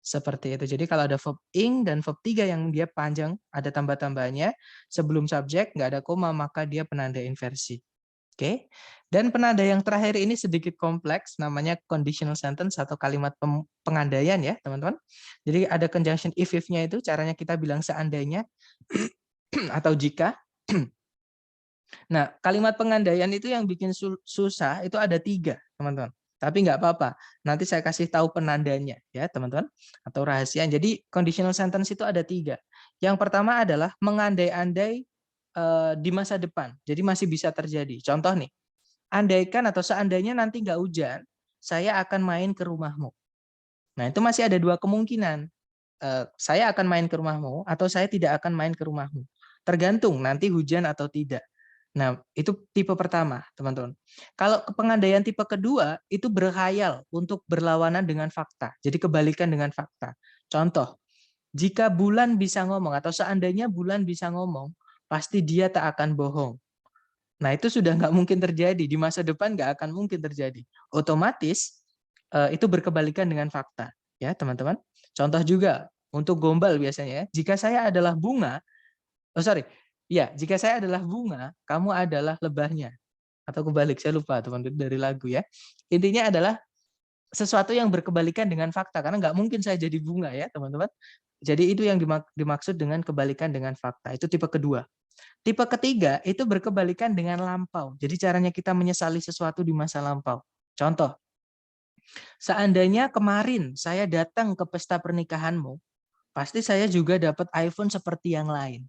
Seperti itu. Jadi kalau ada verb ing dan verb 3 yang dia panjang, ada tambah-tambahnya, sebelum subjek nggak ada koma, maka dia penanda inversi. Oke. Dan penanda yang terakhir ini sedikit kompleks, namanya conditional sentence atau kalimat pengandaian ya, teman-teman. Jadi ada conjunction if-nya itu, caranya kita bilang seandainya atau jika. Nah, kalimat pengandaian itu yang bikin susah itu ada 3, teman-teman. Tapi nggak apa-apa. Nanti saya kasih tahu penandanya ya, teman-teman. Atau rahasia. Jadi conditional sentence itu ada 3. Yang pertama adalah mengandai-andai di masa depan. Jadi masih bisa terjadi. Contoh nih, andaikan atau seandainya nanti nggak hujan, saya akan main ke rumahmu. Nah, itu masih ada 2 kemungkinan. Saya akan main ke rumahmu atau saya tidak akan main ke rumahmu. Tergantung nanti hujan atau tidak. Nah, itu tipe pertama, teman-teman. Kalau pengandaian tipe kedua, itu berkhayal untuk berlawanan dengan fakta. Jadi kebalikan dengan fakta. Contoh, jika bulan bisa ngomong atau seandainya bulan bisa ngomong, pasti dia tak akan bohong. Nah, itu sudah nggak mungkin terjadi. Di masa depan nggak akan mungkin terjadi. Otomatis, itu berkebalikan dengan fakta. Ya, teman-teman. Contoh juga, untuk gombal biasanya, jika saya adalah bunga, jika saya adalah bunga, kamu adalah lebahnya. Atau kebalik, saya lupa teman-teman dari lagu ya. Intinya adalah sesuatu yang berkebalikan dengan fakta, karena nggak mungkin saya jadi bunga ya teman-teman. Jadi itu yang dimaksud dengan kebalikan dengan fakta. Itu tipe kedua. Tipe ketiga itu berkebalikan dengan lampau. Jadi caranya kita menyesali sesuatu di masa lampau. Contoh, seandainya kemarin saya datang ke pesta pernikahanmu, pasti saya juga dapat iPhone seperti yang lain.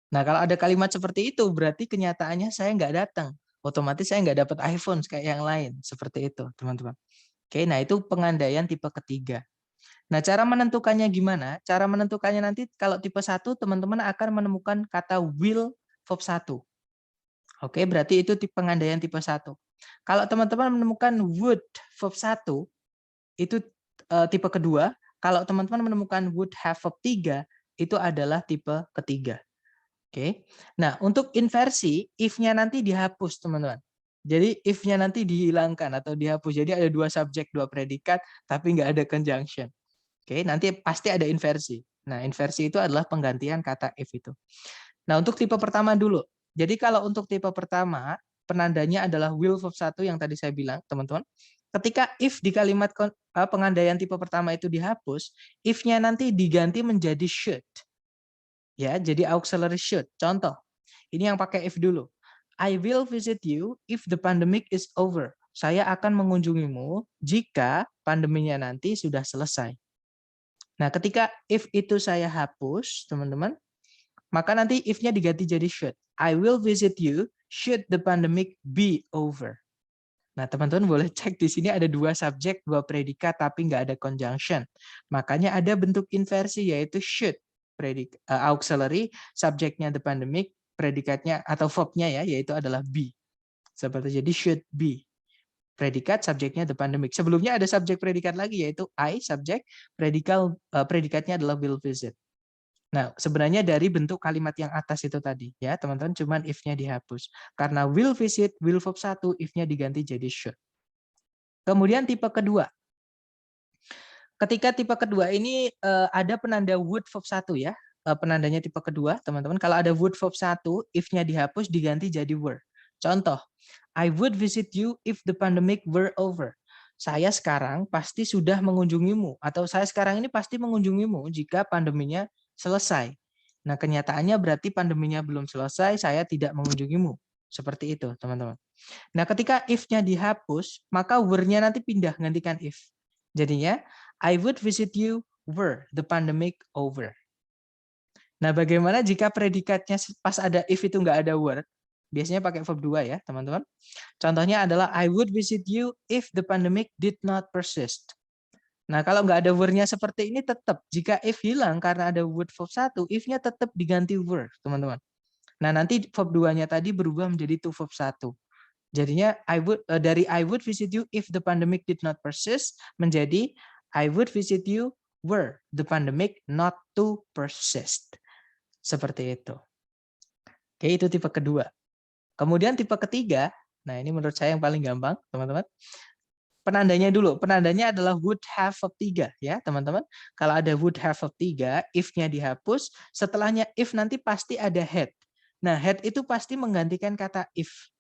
Nah, kalau ada kalimat seperti itu, berarti kenyataannya saya nggak datang. Otomatis saya nggak dapat iPhone kayak yang lain. Seperti itu, teman-teman. Oke, nah itu pengandaian tipe ketiga. Nah, cara menentukannya gimana? Cara menentukannya nanti kalau tipe 1, teman-teman akan menemukan kata will verb 1. Oke, berarti itu tipe pengandaian tipe 1. Kalau teman-teman menemukan would verb 1, itu tipe kedua. Kalau teman-teman menemukan would have verb 3, itu adalah tipe ketiga. Oke. Nah, untuk inversi, if-nya nanti dihapus, teman-teman. Jadi, if-nya nanti dihilangkan atau dihapus. Jadi, ada 2 subjek, 2 predikat, tapi nggak ada conjunction. Oke, nanti pasti ada inversi. Nah, inversi itu adalah penggantian kata if itu. Nah, untuk tipe pertama dulu. Jadi, kalau untuk tipe pertama, penandanya adalah will verb 1 yang tadi saya bilang, teman-teman. Ketika if di kalimat pengandaian tipe pertama itu dihapus, if-nya nanti diganti menjadi should. Ya, jadi auxiliary should. Contoh, ini yang pakai if dulu. I will visit you if the pandemic is over. saya akan mengunjungimu jika pandeminya nanti sudah selesai. Nah, ketika if itu saya hapus, teman-teman, maka nanti if-nya diganti jadi should. I will visit you should the pandemic be over. Nah, teman-teman boleh cek di sini ada 2 subjek, 2 predikat, tapi nggak ada conjunction. Makanya ada bentuk inversi, yaitu should. Auxiliary, subjeknya the pandemic, predikatnya atau verb-nya ya, yaitu adalah be. Seperti jadi should be. Predikat, subjeknya the pandemic. Sebelumnya ada subjek predikat lagi, yaitu I, subjek, predikatnya adalah will visit. Nah, sebenarnya dari bentuk kalimat yang atas itu tadi, ya teman-teman, cuman if-nya dihapus. Karena will visit, will verb 1, if-nya diganti jadi should. Kemudian tipe kedua. Ketika tipe kedua ini ada penanda would verb 1 ya, penandanya tipe kedua, teman-teman. Kalau ada would verb 1, if-nya dihapus diganti jadi were. Contoh, I would visit you if the pandemic were over. Saya sekarang pasti sudah mengunjungimu, atau saya sekarang ini pasti mengunjungimu jika pandeminya selesai. Nah, kenyataannya berarti pandeminya belum selesai, saya tidak mengunjungimu. Seperti itu, teman-teman. Nah, ketika if-nya dihapus, maka were-nya nanti pindah, gantikan if. Jadinya, I would visit you were the pandemic over. Nah, bagaimana jika predikatnya pas ada if itu nggak ada were? Biasanya pakai verb 2 ya, teman-teman. Contohnya adalah I would visit you if the pandemic did not persist. Nah, kalau nggak ada were-nya seperti ini, tetap jika if hilang karena ada would verb 1, if-nya tetap diganti were, teman-teman. Nah, nanti verb 2-nya tadi berubah menjadi to verb 1. Jadinya dari I would visit you if the pandemic did not persist menjadi I would visit you were the pandemic not to persist. Seperti itu. Oke, itu tipe kedua. Kemudian tipe ketiga, nah ini menurut saya yang paling gampang, teman-teman. Penandanya dulu, penandanya adalah would have verb 3 ya, teman-teman. Kalau ada would have verb 3, if-nya dihapus, setelahnya if nanti pasti ada had. Nah, had itu pasti menggantikan kata if.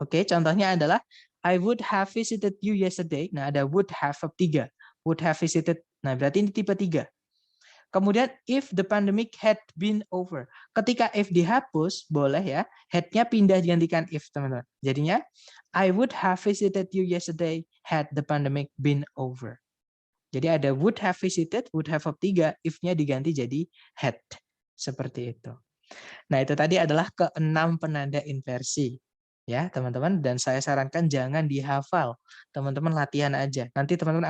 Oke, contohnya adalah I would have visited you yesterday. Nah, ada would have verb 3. Would have visited. Nah, berarti ini tipe 3. Kemudian if the pandemic had been over. Ketika if dihapus, boleh ya, had-nya pindah digantikan if, teman-teman. Jadinya I would have visited you yesterday had the pandemic been over. Jadi ada would have visited, would have verb 3, if-nya diganti jadi had. Seperti itu. Nah, itu tadi adalah ke-6 penanda inversi. Ya, teman-teman, dan saya sarankan jangan dihafal. Teman-teman latihan aja. Nanti teman-teman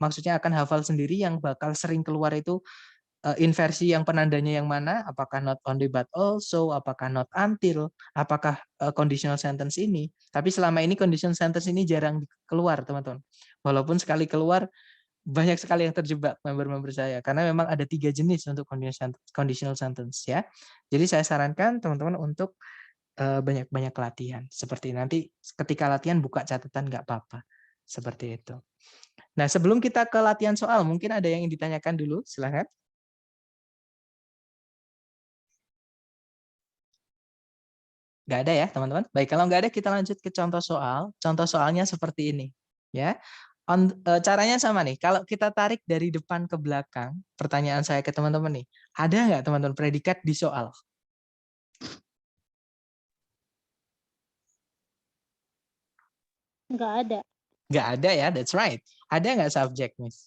maksudnya akan hafal sendiri, yang bakal sering keluar itu inversi yang penandanya yang mana, apakah not only but also, apakah not until, apakah conditional sentence ini. Tapi selama ini conditional sentence ini jarang keluar, teman-teman. Walaupun sekali keluar, banyak sekali yang terjebak member-member saya, karena memang ada 3 jenis untuk conditional sentence ya. Jadi saya sarankan teman-teman untuk banyak-banyak latihan. Seperti nanti ketika latihan buka catatan nggak apa-apa. Seperti itu. Nah, sebelum kita ke latihan soal, mungkin ada yang ingin ditanyakan dulu, silahkan. Nggak ada ya, teman-teman? Baik, kalau nggak ada, kita lanjut ke contoh soal. Contoh soalnya seperti ini. Ya, caranya sama nih. Kalau kita tarik dari depan ke belakang, pertanyaan saya ke teman-teman nih, ada nggak teman-teman predikat di soal? Nggak ada. Nggak ada ya, that's right. Ada nggak subjek, Miss?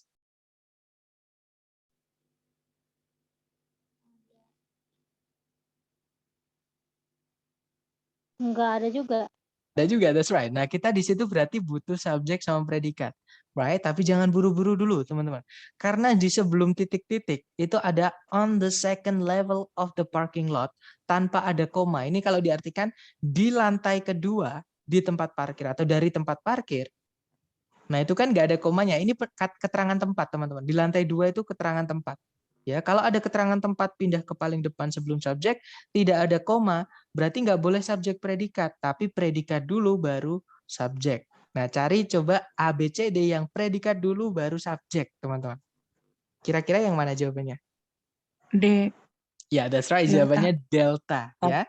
Nggak ada juga. Ada juga, that's right. Nah, kita di situ berarti butuh subjek sama predikat. Right? Tapi jangan buru-buru dulu, teman-teman. Karena di sebelum titik-titik, itu ada on the second level of the parking lot, tanpa ada koma. Ini kalau diartikan di lantai kedua, di tempat parkir, atau dari tempat parkir. Nah, itu kan nggak ada komanya. Ini keterangan tempat, teman-teman. Di lantai 2 itu keterangan tempat. Ya, kalau ada keterangan tempat pindah ke paling depan sebelum subjek, tidak ada koma, berarti nggak boleh subjek predikat, tapi predikat dulu baru subjek. Nah, cari coba A, B, C, D yang predikat dulu baru subjek, teman-teman. Kira-kira yang mana jawabannya? D. Ya, that's right. Delta. Jawabannya delta. Ya.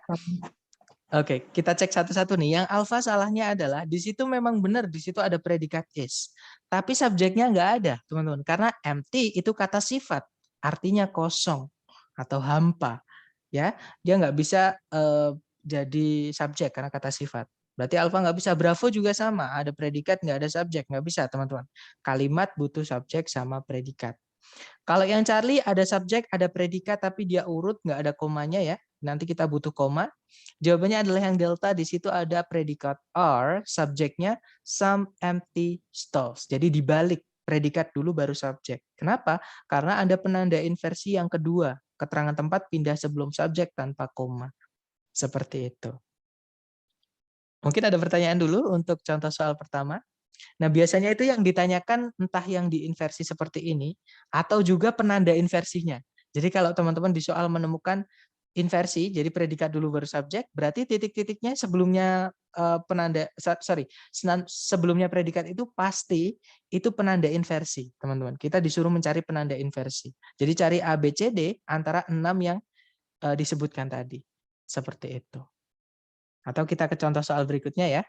Oke, kita cek satu-satu nih. Yang alfa salahnya adalah di situ memang benar, di situ ada predikat is. Tapi subjeknya nggak ada, teman-teman. Karena empty itu kata sifat. Artinya kosong atau hampa, ya, dia nggak bisa jadi subjek karena kata sifat. Berarti alfa nggak bisa. Bravo juga sama. Ada predikat, nggak ada subjek. Nggak bisa, teman-teman. Kalimat butuh subjek sama predikat. Kalau yang Charlie ada subjek, ada predikat, tapi dia urut, nggak ada komanya ya. Nanti kita butuh koma. Jawabannya adalah yang delta. Di situ ada predikat are, subjeknya some empty stalls. Jadi dibalik. Predikat dulu baru subjek. Kenapa? Karena ada penanda inversi yang kedua. Keterangan tempat pindah sebelum subjek tanpa koma. Seperti itu. Mungkin ada pertanyaan dulu untuk contoh soal pertama. Nah, biasanya itu yang ditanyakan entah yang diinversi seperti ini atau juga penanda inversinya. Jadi kalau teman-teman di soal menemukan inversi, jadi predikat dulu baru subjek, berarti titik-titiknya sebelumnya sebelumnya predikat itu pasti itu penanda inversi, teman-teman. Kita disuruh mencari penanda inversi. Jadi cari A, B, C, D antara 6 yang disebutkan tadi. Seperti itu. Atau kita ke contoh soal berikutnya ya.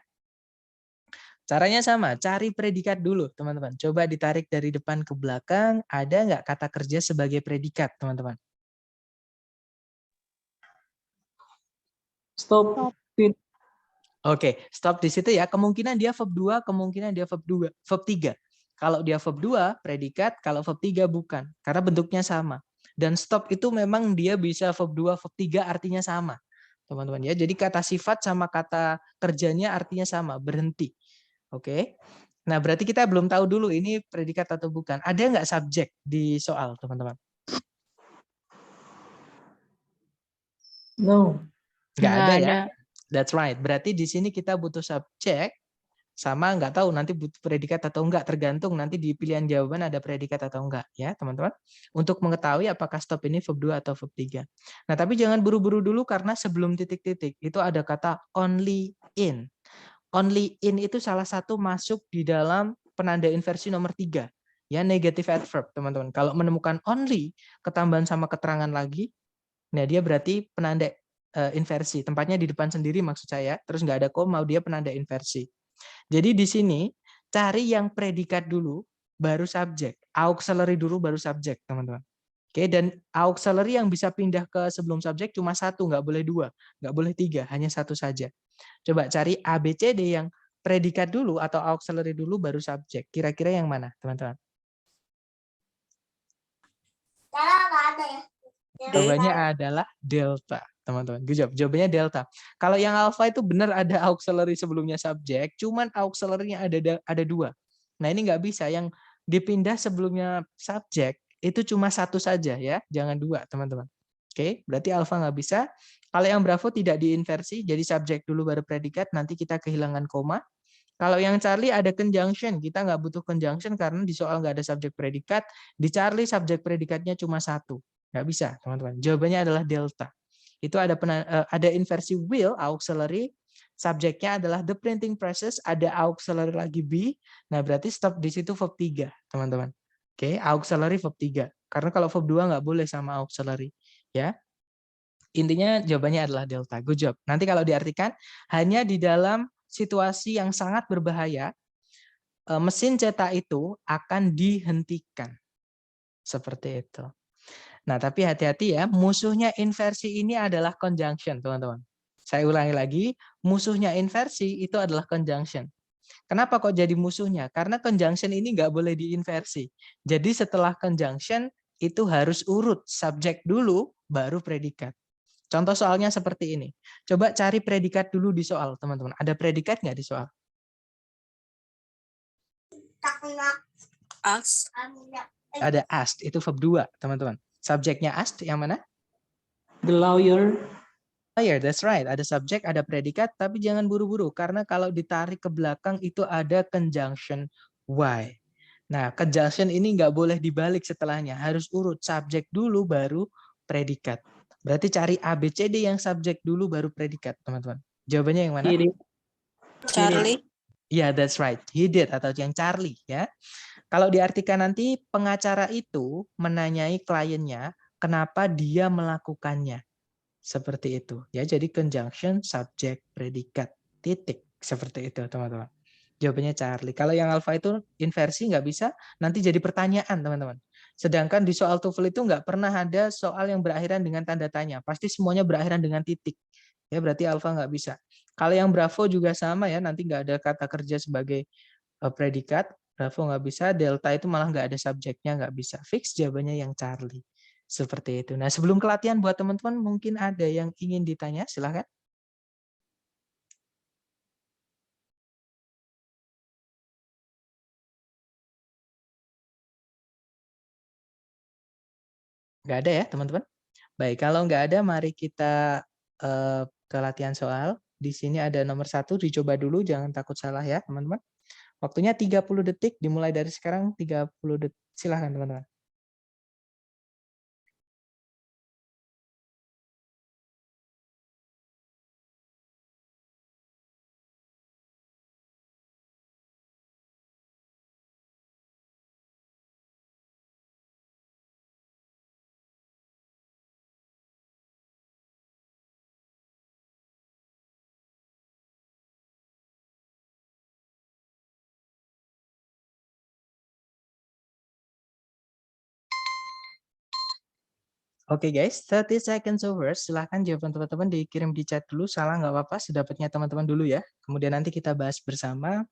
Caranya sama, cari predikat dulu, teman-teman. Coba ditarik dari depan ke belakang, ada nggak kata kerja sebagai predikat, teman-teman? Stop. Oke, stop di situ ya. Kemungkinan dia verb 2, kemungkinan dia verb 3. Kalau dia verb 2, predikat, kalau verb 3 bukan. Karena bentuknya sama. Dan stop itu memang dia bisa verb 2, verb 3 artinya sama. Teman-teman ya. Jadi kata sifat sama kata kerjanya artinya sama, berhenti. Oke. Nah, berarti kita belum tahu dulu ini predikat atau bukan. Ada nggak subjek di soal, teman-teman? No. Nggak ada ya. ada. That's right. Berarti di sini kita butuh subjek sama nggak tahu nanti butuh predikat atau enggak, tergantung nanti di pilihan jawaban ada predikat atau enggak ya, teman-teman. Untuk mengetahui apakah stop ini verb 2 atau verb 3. Nah, tapi jangan buru-buru dulu karena sebelum titik-titik itu ada kata only in. Only in itu salah satu masuk di dalam penanda inversi nomor 3. Ya, negative adverb, teman-teman. Kalau menemukan only, ketambahan sama keterangan lagi, nah dia berarti penanda inversi. Tempatnya di depan sendiri maksud saya, terus nggak ada koma, dia penanda inversi. Jadi di sini, cari yang predikat dulu, baru subjek. Auxiliary dulu, baru subjek, teman-teman. Oke, dan auxiliary yang bisa pindah ke sebelum subjek cuma satu, nggak boleh 2, nggak boleh 3, hanya satu saja. Coba cari A, B, C, D yang predikat dulu atau auxiliary dulu baru subjek. Kira-kira yang mana, teman-teman? Jawabannya adalah delta, teman-teman. Good job. Jawabannya delta. Kalau yang alpha itu benar ada auxiliary sebelumnya subjek, cuman auxiliary-nya ada 2. Nah, ini nggak bisa. Yang dipindah sebelumnya subjek itu cuma satu saja ya, jangan 2, teman-teman. Oke, berarti alpha nggak bisa. Kalau yang bravo tidak diinversi, jadi subjek dulu baru predikat, nanti kita kehilangan koma. Kalau yang Charlie ada conjunction, kita nggak butuh conjunction karena di soal nggak ada subjek predikat. Di Charlie subjek predikatnya cuma 1. Nggak bisa, teman-teman. Jawabannya adalah delta. Itu ada inversi will, auxiliary. Subjeknya adalah the printing presses, ada auxiliary lagi be. Nah, berarti stop di situ verb 3, teman-teman. Oke, auxiliary verb 3. Karena kalau verb 2 nggak boleh sama auxiliary. Ya. Intinya jawabannya adalah delta. Good job. Nanti kalau diartikan, hanya di dalam situasi yang sangat berbahaya, mesin cetak itu akan dihentikan. Seperti itu. Nah, tapi hati-hati ya, musuhnya inversi ini adalah conjunction, teman-teman. Saya ulangi lagi, musuhnya inversi itu adalah conjunction. Kenapa kok jadi musuhnya? Karena conjunction ini nggak boleh diinversi. Jadi setelah conjunction, itu harus urut. Subjek dulu, baru predikat. Contoh soalnya seperti ini. Coba cari predikat dulu di soal, teman-teman. Ada predikat nggak di soal? Asked. Ada asked, itu verb 2, teman-teman. Subjeknya asked yang mana? The lawyer. Lawyer, that's right. Ada subjek, ada predikat, tapi jangan buru-buru. Karena kalau ditarik ke belakang itu ada conjunction why. Nah, conjunction ini nggak boleh dibalik setelahnya. Harus urut. Subjek dulu, baru predikat. Berarti cari A, B, C, D yang subjek dulu, baru predikat, teman-teman. Jawabannya yang mana? He did. Charlie. Ya, yeah, that's right. He did, atau yang Charlie. Ya. Kalau diartikan nanti, pengacara itu menanyai kliennya, kenapa dia melakukannya. Seperti itu. Ya, jadi conjunction, subjek, predikat, titik. Seperti itu, teman-teman. Jawabannya Charlie. Kalau yang alpha itu inversi nggak bisa, nanti jadi pertanyaan, teman-teman. Sedangkan di soal TOEFL itu nggak pernah ada soal yang berakhiran dengan tanda tanya. Pasti semuanya berakhiran dengan titik. Ya, berarti alfa nggak bisa. Kalau yang Bravo juga sama ya, nanti nggak ada kata kerja sebagai predikat. Bravo nggak bisa, Delta itu malah nggak ada subjeknya, nggak bisa. Fix jawabannya yang Charlie. Seperti itu. Nah, sebelum ke latihan buat teman-teman, mungkin ada yang ingin ditanya, silahkan. Nggak ada ya, teman-teman? Baik, kalau nggak ada, mari kita ke latihan soal. Di sini ada nomor 1, dicoba dulu, jangan takut salah ya, teman-teman. Waktunya 30 detik, dimulai dari sekarang 30 detik. Silahkan, teman-teman. Oke guys, 30 seconds over. Silahkan jawaban teman-teman dikirim di chat dulu. Salah nggak apa-apa, sedapatnya teman-teman dulu ya. Kemudian nanti kita bahas bersama.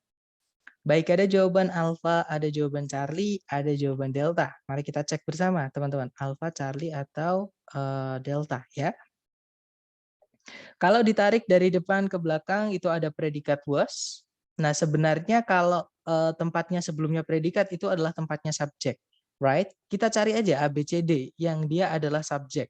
Baik, ada jawaban alfa, ada jawaban Charlie, ada jawaban delta. Mari kita cek bersama teman-teman. Alfa, Charlie, atau delta ya. Kalau ditarik dari depan ke belakang itu ada predikat was. Nah, sebenarnya kalau tempatnya sebelumnya predikat itu adalah tempatnya subjek. Right? Kita cari aja ABCD yang dia adalah subjek.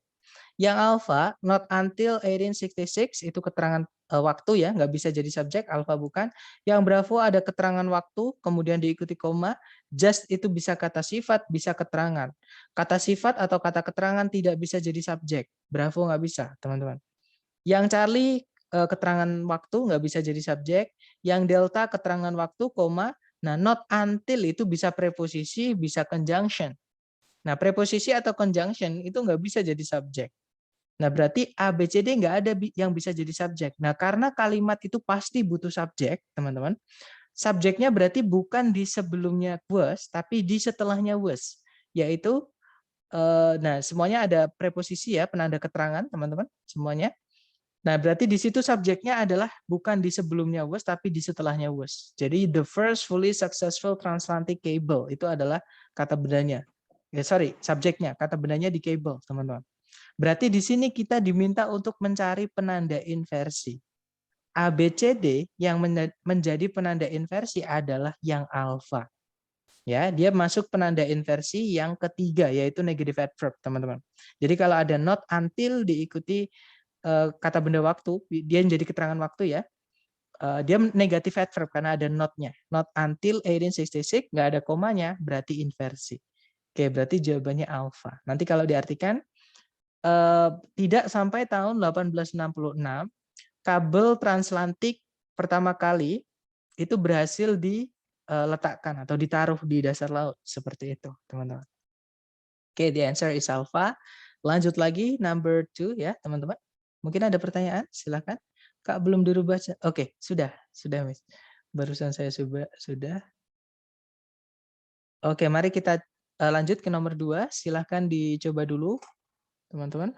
Yang alpha, not until 1866, itu keterangan waktu ya, nggak bisa jadi subjek, alpha bukan. Yang bravo ada keterangan waktu, kemudian diikuti koma, just itu bisa kata sifat, bisa keterangan. Kata sifat atau kata keterangan tidak bisa jadi subjek, bravo nggak bisa, teman-teman. Yang Charlie, keterangan waktu nggak bisa jadi subjek, yang delta keterangan waktu, koma, nah not until itu bisa preposisi, bisa conjunction. Nah, preposisi atau conjunction itu nggak bisa jadi subjek. Nah, berarti A, B, C, D nggak ada yang bisa jadi subjek. Nah, karena kalimat itu pasti butuh subjek, teman-teman. Subjeknya berarti bukan di sebelumnya was, tapi di setelahnya was. Yaitu, nah semuanya ada preposisi ya, penanda keterangan, teman-teman. Semuanya. Nah, berarti di situ subjeknya adalah bukan di sebelumnya was, tapi di setelahnya was. Jadi, the first fully successful transatlantic cable, itu adalah kata bendanya. Subjeknya, kata bendanya di cable, teman-teman. Berarti di sini kita diminta untuk mencari penanda inversi. ABCD yang menjadi penanda inversi adalah yang alfa. Ya, dia masuk penanda inversi yang ketiga, yaitu negative adverb, teman-teman. Jadi kalau ada not until diikuti kata benda waktu, dia menjadi keterangan waktu ya. Dia negative adverb karena ada not-nya. Not until 1866, nggak ada komanya, berarti inversi. Oke, berarti jawabannya alfa. Nanti kalau diartikan, tidak sampai tahun 1866, kabel transatlantik pertama kali itu berhasil diletakkan atau ditaruh di dasar laut. Seperti itu, teman-teman. Oke, the answer is alpha. Lanjut lagi, number 2 ya, teman-teman. Mungkin ada pertanyaan? Silakan. Kak, belum dirubah. Oke, sudah, Miss. Barusan saya sudah. Oke, mari kita lanjut ke nomor 2. Silakan dicoba dulu, teman-teman.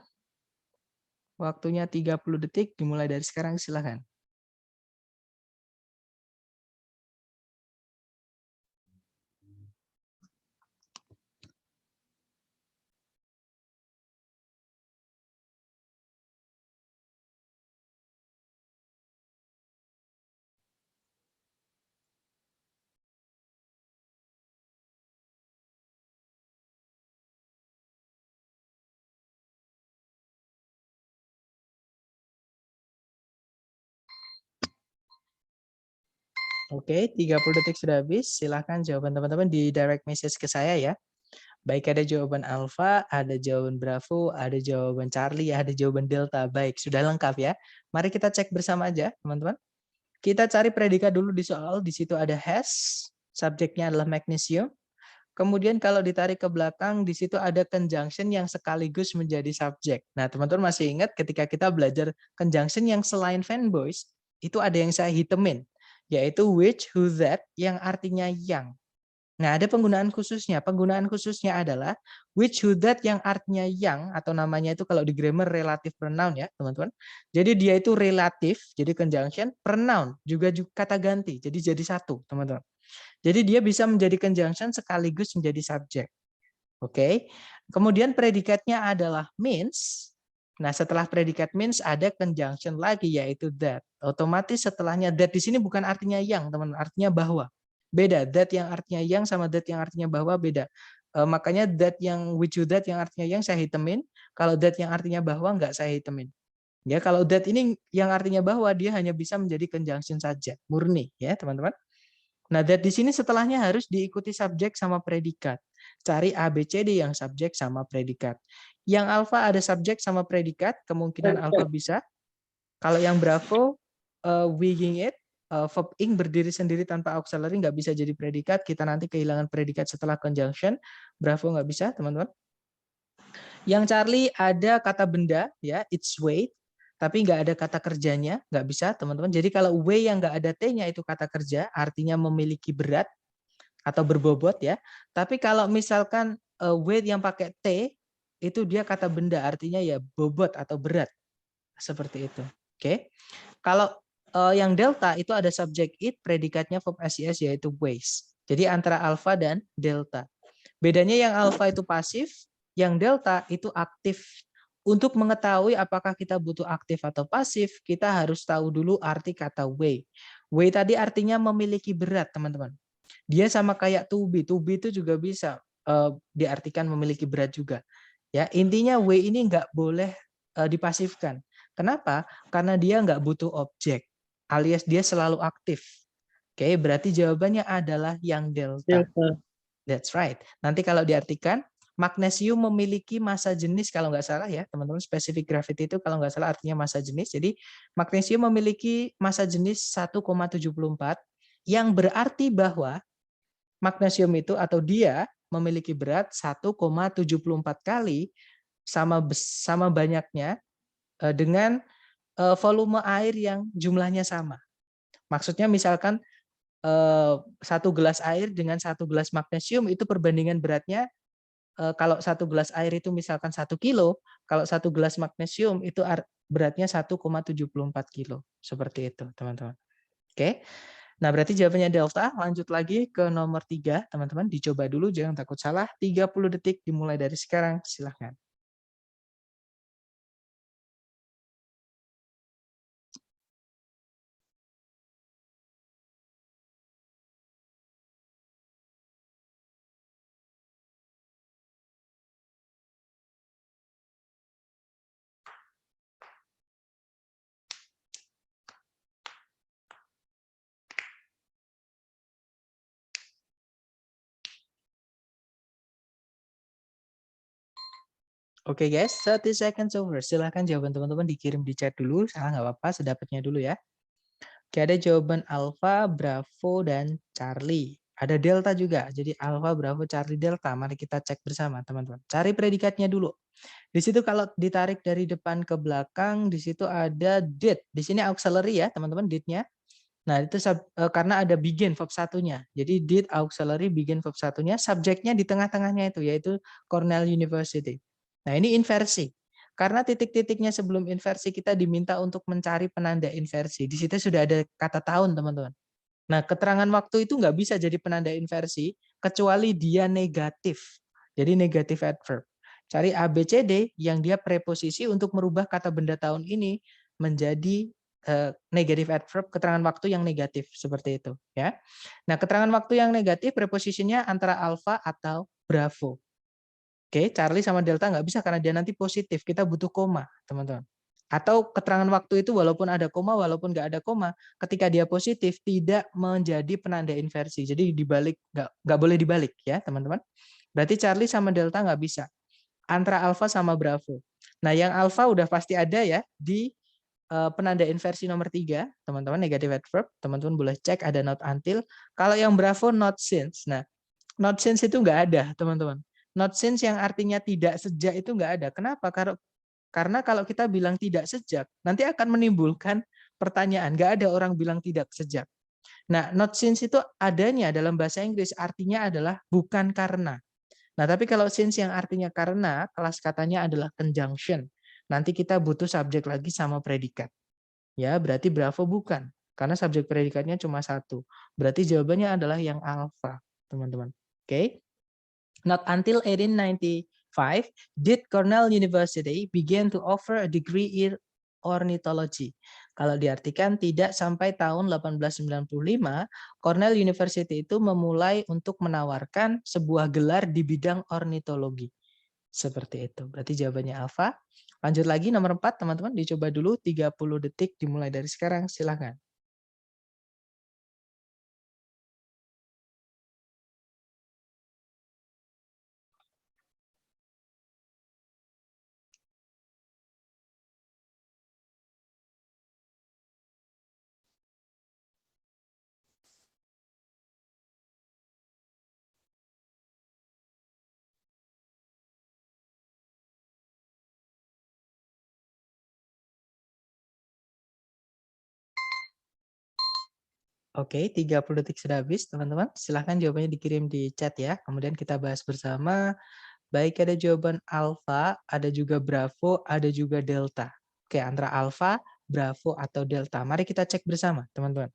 Waktunya 30 detik, dimulai dari sekarang, silakan. Oke, 30 detik sudah habis. Silahkan jawaban teman-teman di direct message ke saya ya. Baik, ada jawaban alfa, ada jawaban bravo, ada jawaban Charlie, ada jawaban delta. Baik, sudah lengkap ya. Mari kita cek bersama aja, teman-teman. Kita cari predikat dulu di soal. Di situ ada has, subjeknya adalah magnesium. Kemudian kalau ditarik ke belakang, di situ ada conjunction yang sekaligus menjadi subjek. Nah, teman-teman masih ingat ketika kita belajar conjunction yang selain fanboys, itu ada yang saya hitemin, yaitu which, who, that, yang artinya yang. Nah, ada penggunaan khususnya. Penggunaan khususnya adalah which, who, that yang artinya yang atau namanya itu kalau di grammar relative pronoun ya, teman-teman. Jadi dia itu relatif, jadi conjunction, pronoun juga kata ganti. Jadi satu, teman-teman. Jadi dia bisa menjadi conjunction sekaligus menjadi subjek. Oke. Kemudian predikatnya adalah means. Nah, setelah predikat means ada conjunction lagi yaitu that. Otomatis setelahnya that di sini bukan artinya yang, teman-teman, artinya bahwa. Beda, that yang artinya yang sama that yang artinya bahwa beda. Makanya that yang which, you, that yang artinya yang saya hitemin, kalau that yang artinya bahwa enggak saya hitemin. Ya, kalau that ini yang artinya bahwa dia hanya bisa menjadi conjunction saja, murni ya, teman-teman. Nah, that di sini setelahnya harus diikuti subjek sama predikat. Cari A, B, C, D yang subjek sama predikat. Yang alfa ada subjek sama predikat, kemungkinan alfa bisa. Kalau yang bravo, winging it, verb ing berdiri sendiri tanpa auxiliary nggak bisa jadi predikat. Kita nanti kehilangan predikat setelah conjunction. Bravo nggak bisa, teman-teman. Yang Charlie ada kata benda, ya, its weight, tapi nggak ada kata kerjanya, nggak bisa, teman-teman. Jadi kalau way yang nggak ada t-nya itu kata kerja, artinya memiliki berat atau berbobot ya. Tapi kalau misalkan weight yang pakai t, itu dia kata benda, artinya ya bobot atau berat, seperti itu. Oke. Kalau yang delta itu ada subjek it, predikatnya verb SIS yaitu weighs. Jadi antara alfa dan delta. Bedanya yang alfa itu pasif, yang delta itu aktif. Untuk mengetahui apakah kita butuh aktif atau pasif, kita harus tahu dulu arti kata weigh. Weigh tadi artinya memiliki berat, teman-teman. Dia sama kayak to be. To be itu juga bisa diartikan memiliki berat juga. Ya, intinya weigh ini nggak boleh dipasifkan. Kenapa? Karena dia nggak butuh objek, alias dia selalu aktif. Oke, berarti jawabannya adalah yang delta. That's right. Nanti kalau diartikan, magnesium memiliki massa jenis, kalau nggak salah ya, teman-teman, specific gravity itu kalau nggak salah artinya massa jenis. Jadi magnesium memiliki massa jenis 1,74, yang berarti bahwa magnesium itu atau dia memiliki berat 1,74 kali sama banyaknya dengan volume air yang jumlahnya sama. Maksudnya misalkan 1 gelas air dengan 1 gelas magnesium itu perbandingan beratnya, kalau 1 gelas air itu misalkan 1 kilo, kalau 1 gelas magnesium itu beratnya 1,74 kilo. Seperti itu, teman-teman. Oke. Nah, berarti jawabannya delta. Lanjut lagi ke nomor 3, teman-teman. Dicoba dulu, jangan takut salah. 30 detik dimulai dari sekarang. Silahkan. Oke guys, 30 seconds over. Silahkan jawaban teman-teman dikirim di chat dulu. Salah nggak apa-apa, sedapatnya dulu ya. Oke, ada jawaban Alpha, Bravo, dan Charlie. Ada Delta juga. Jadi Alpha, Bravo, Charlie, Delta. Mari kita cek bersama teman-teman. Cari predikatnya dulu. Di situ kalau ditarik dari depan ke belakang, di situ ada did. Di sini auxiliary ya teman-teman, did-nya. Nah itu karena ada begin verb satunya. Jadi did auxiliary begin verb satunya. Subjeknya di tengah-tengahnya itu, yaitu Cornell University. Nah ini inversi. Karena titik-titiknya sebelum inversi kita diminta untuk mencari penanda inversi. Di situ sudah ada kata tahun, teman-teman. Nah, keterangan waktu itu nggak bisa jadi penanda inversi, kecuali dia negatif. Jadi negatif adverb. Cari A, B, C, D yang dia preposisi untuk merubah kata benda tahun ini menjadi negatif adverb, keterangan waktu yang negatif. Seperti itu. Ya. Nah, keterangan waktu yang negatif preposisinya antara alfa atau bravo. Oke, Charlie sama Delta nggak bisa karena dia nanti positif. Kita butuh koma, teman-teman. Atau keterangan waktu itu walaupun ada koma, walaupun nggak ada koma, ketika dia positif tidak menjadi penanda inversi. Jadi dibalik, nggak boleh dibalik ya, teman-teman. Berarti Charlie sama Delta nggak bisa. Antara alfa sama bravo. Nah, yang alfa udah pasti ada ya di penanda inversi nomor 3, teman-teman, negative adverb. Teman-teman boleh cek ada not until. Kalau yang bravo not since. Nah, not since itu nggak ada, teman-teman. Not since yang artinya tidak sejak itu nggak ada. Kenapa? Karena kalau kita bilang tidak sejak, nanti akan menimbulkan pertanyaan. Nggak ada orang bilang tidak sejak. Nah, not since itu adanya dalam bahasa Inggris artinya adalah bukan karena. Nah, tapi kalau since yang artinya karena, kelas katanya adalah conjunction. Nanti kita butuh subjek lagi sama predikat. Ya, berarti Bravo bukan. Karena subjek predikatnya cuma satu. Berarti jawabannya adalah yang alpha, teman-teman. Oke? Not until 1895 did Cornell University begin to offer a degree in ornithology. Kalau diartikan tidak sampai tahun 1895, Cornell University itu memulai untuk menawarkan sebuah gelar di bidang ornitologi. Seperti itu. Berarti jawabannya alfa. Lanjut lagi nomor 4, teman-teman. Dicoba dulu 30 detik dimulai dari sekarang. Silakan. Oke, 30 detik sudah habis, teman-teman. Silahkan jawabannya dikirim di chat ya. Kemudian kita bahas bersama. Baik, ada jawaban alfa, ada juga bravo, ada juga delta. Oke, antara alfa, bravo, atau delta. Mari kita cek bersama, teman-teman.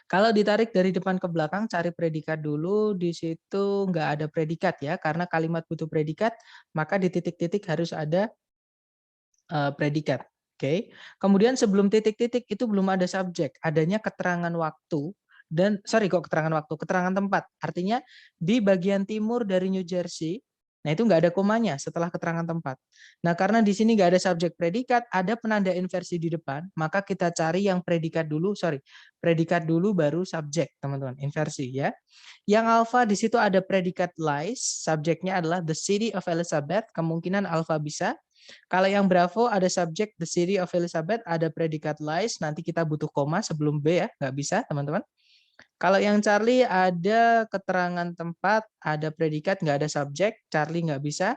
Kalau ditarik dari depan ke belakang, cari predikat dulu. Di situ nggak ada predikat ya, karena kalimat butuh predikat, maka di titik-titik harus ada predikat. Oke. Kemudian sebelum titik-titik itu belum ada subjek, adanya keterangan waktu dan keterangan tempat. Artinya di bagian timur dari New Jersey, nah itu nggak ada komanya setelah keterangan tempat. Nah karena di sini nggak ada subjek predikat, ada penanda inversi di depan, maka kita cari yang predikat dulu baru subjek, teman-teman, inversi ya. Yang alpha di situ ada predikat lies, subjeknya adalah the city of Elizabeth, kemungkinan alpha bisa. Kalau yang Bravo ada subjek the city of Elizabeth, ada predikat lies, nanti kita butuh koma sebelum B ya, nggak bisa teman-teman. Kalau yang Charlie ada keterangan tempat, ada predikat, nggak ada subjek, Charlie nggak bisa.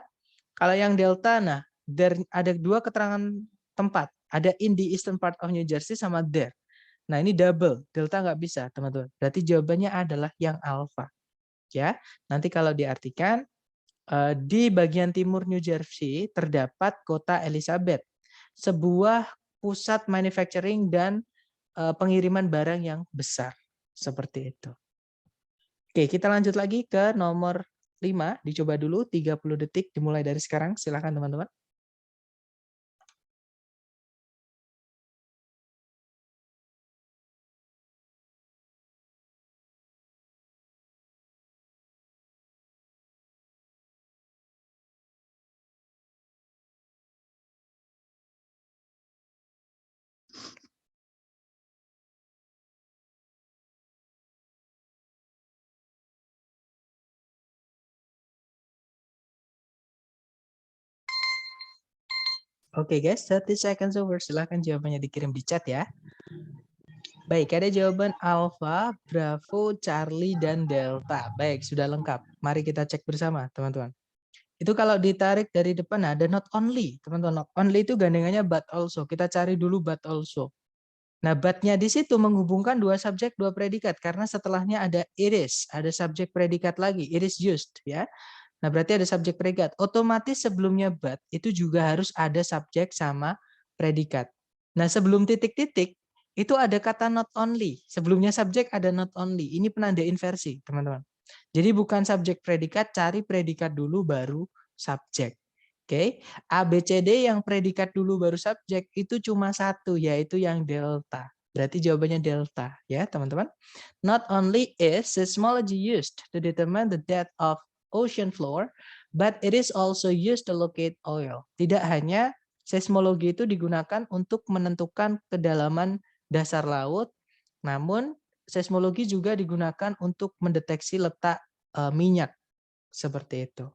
Kalau yang Delta, nah ada dua keterangan tempat, ada in the eastern part of New Jersey sama there. Nah ini double, Delta nggak bisa teman-teman. Berarti jawabannya adalah yang alpha. Ya, nanti kalau diartikan, di bagian timur New Jersey terdapat kota Elizabeth, sebuah pusat manufacturing dan pengiriman barang yang besar. Seperti itu. Oke, kita lanjut lagi ke nomor 5. Dicoba dulu 30 detik dimulai dari sekarang. Silakan teman-teman. Oke guys, 30 seconds over. Silahkan jawabannya dikirim di chat ya. Baik, ada jawaban Alpha, Bravo, Charlie, dan Delta. Baik, sudah lengkap. Mari kita cek bersama, teman-teman. Itu kalau ditarik dari depan ada not only, teman-teman. Not only itu gandengannya but also. Kita cari dulu but also. Nah, but-nya di situ menghubungkan dua subjek, dua predikat. Karena setelahnya ada it is, ada subjek predikat lagi. It is used, ya. Nah, berarti ada subjek predikat. Otomatis sebelumnya but itu juga harus ada subjek sama predikat. Nah, sebelum titik-titik itu ada kata not only. Sebelumnya subjek ada not only. Ini penanda inversi, teman-teman. Jadi bukan subjek predikat, cari predikat dulu baru subjek. Oke, A, B, C, D yang predikat dulu baru subjek itu cuma satu, yaitu yang delta. Berarti jawabannya delta, ya teman-teman. Not only is seismology used to determine the depth of ocean floor, but it is also used to locate oil. Tidak hanya seismologi itu digunakan untuk menentukan kedalaman dasar laut, namun seismologi juga digunakan untuk mendeteksi letak minyak. Seperti itu.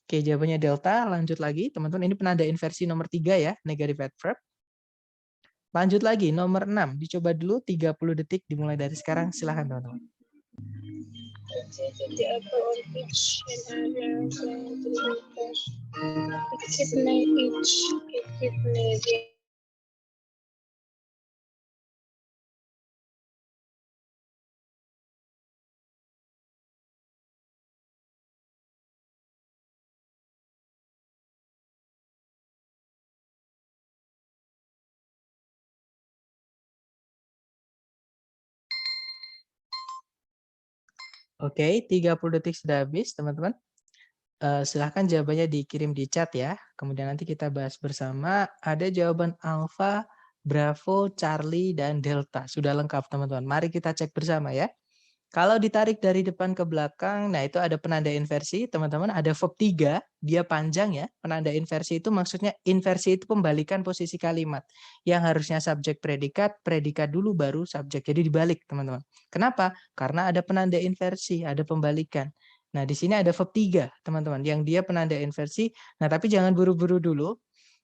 Oke, jawabannya delta. Lanjut lagi, teman-teman. Ini penanda inversi nomor 3 ya, negative adverb. Lanjut lagi, nomor 6. Dicoba dulu 30 detik dimulai dari sekarang. Silahkan, teman-teman. Oke, 30 detik sudah habis, teman-teman. Silahkan jawabannya dikirim di chat ya. Kemudian nanti kita bahas bersama. Ada jawaban Alpha, Bravo, Charlie, dan Delta. Sudah lengkap, teman-teman. Mari kita cek bersama ya. Kalau ditarik dari depan ke belakang, nah itu ada penanda inversi, teman-teman. Ada verb 3, dia panjang ya. Penanda inversi itu maksudnya inversi itu pembalikan posisi kalimat. Yang harusnya subjek predikat, predikat dulu baru subjek. Jadi dibalik, teman-teman. Kenapa? Karena ada penanda inversi, ada pembalikan. Nah, di sini ada verb 3, teman-teman, yang dia penanda inversi. Nah, tapi jangan buru-buru dulu.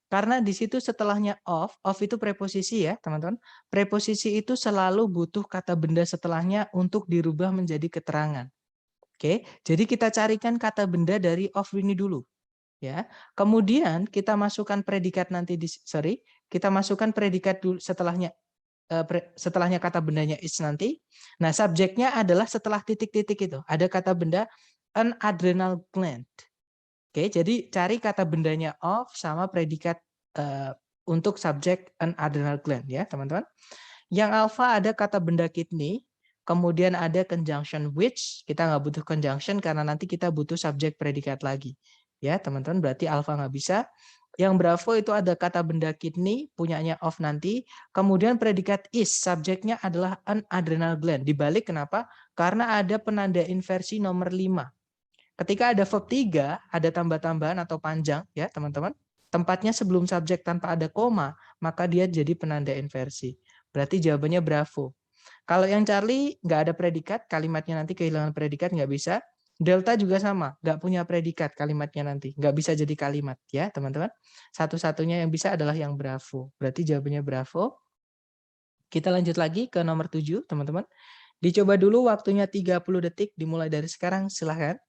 Karena di situ setelahnya of itu preposisi ya, teman-teman. Preposisi itu selalu butuh kata benda setelahnya untuk dirubah menjadi keterangan. Oke, jadi kita carikan kata benda dari of ini dulu. Ya, kemudian kita masukkan predikat nanti kita masukkan predikat dulu setelahnya setelahnya kata bendanya is nanti. Nah, subjeknya adalah setelah titik-titik itu. Ada kata benda an adrenal gland. Oke, jadi cari kata bendanya of sama predikat untuk subjek an adrenal gland ya, teman-teman. Yang alpha ada kata benda kidney, kemudian ada conjunction which, kita nggak butuh conjunction karena nanti kita butuh subjek predikat lagi. Ya, teman-teman, berarti alpha nggak bisa. Yang bravo itu ada kata benda kidney, punyanya of nanti. Kemudian predikat is, subjeknya adalah an adrenal gland. Dibalik kenapa? Karena ada penanda inversi nomor 5. Ketika ada verb 3, ada tambah-tambahan atau panjang, ya teman-teman. Tempatnya sebelum subjek tanpa ada koma, maka dia jadi penanda inversi. Berarti jawabannya bravo. Kalau yang Charlie nggak ada predikat, kalimatnya nanti kehilangan predikat, nggak bisa. Delta juga sama, nggak punya predikat kalimatnya nanti. Nggak bisa jadi kalimat, ya teman-teman. Satu-satunya yang bisa adalah yang bravo. Berarti jawabannya bravo. Kita lanjut lagi ke nomor 7, teman-teman. Dicoba dulu waktunya 30 detik, dimulai dari sekarang, silahkan.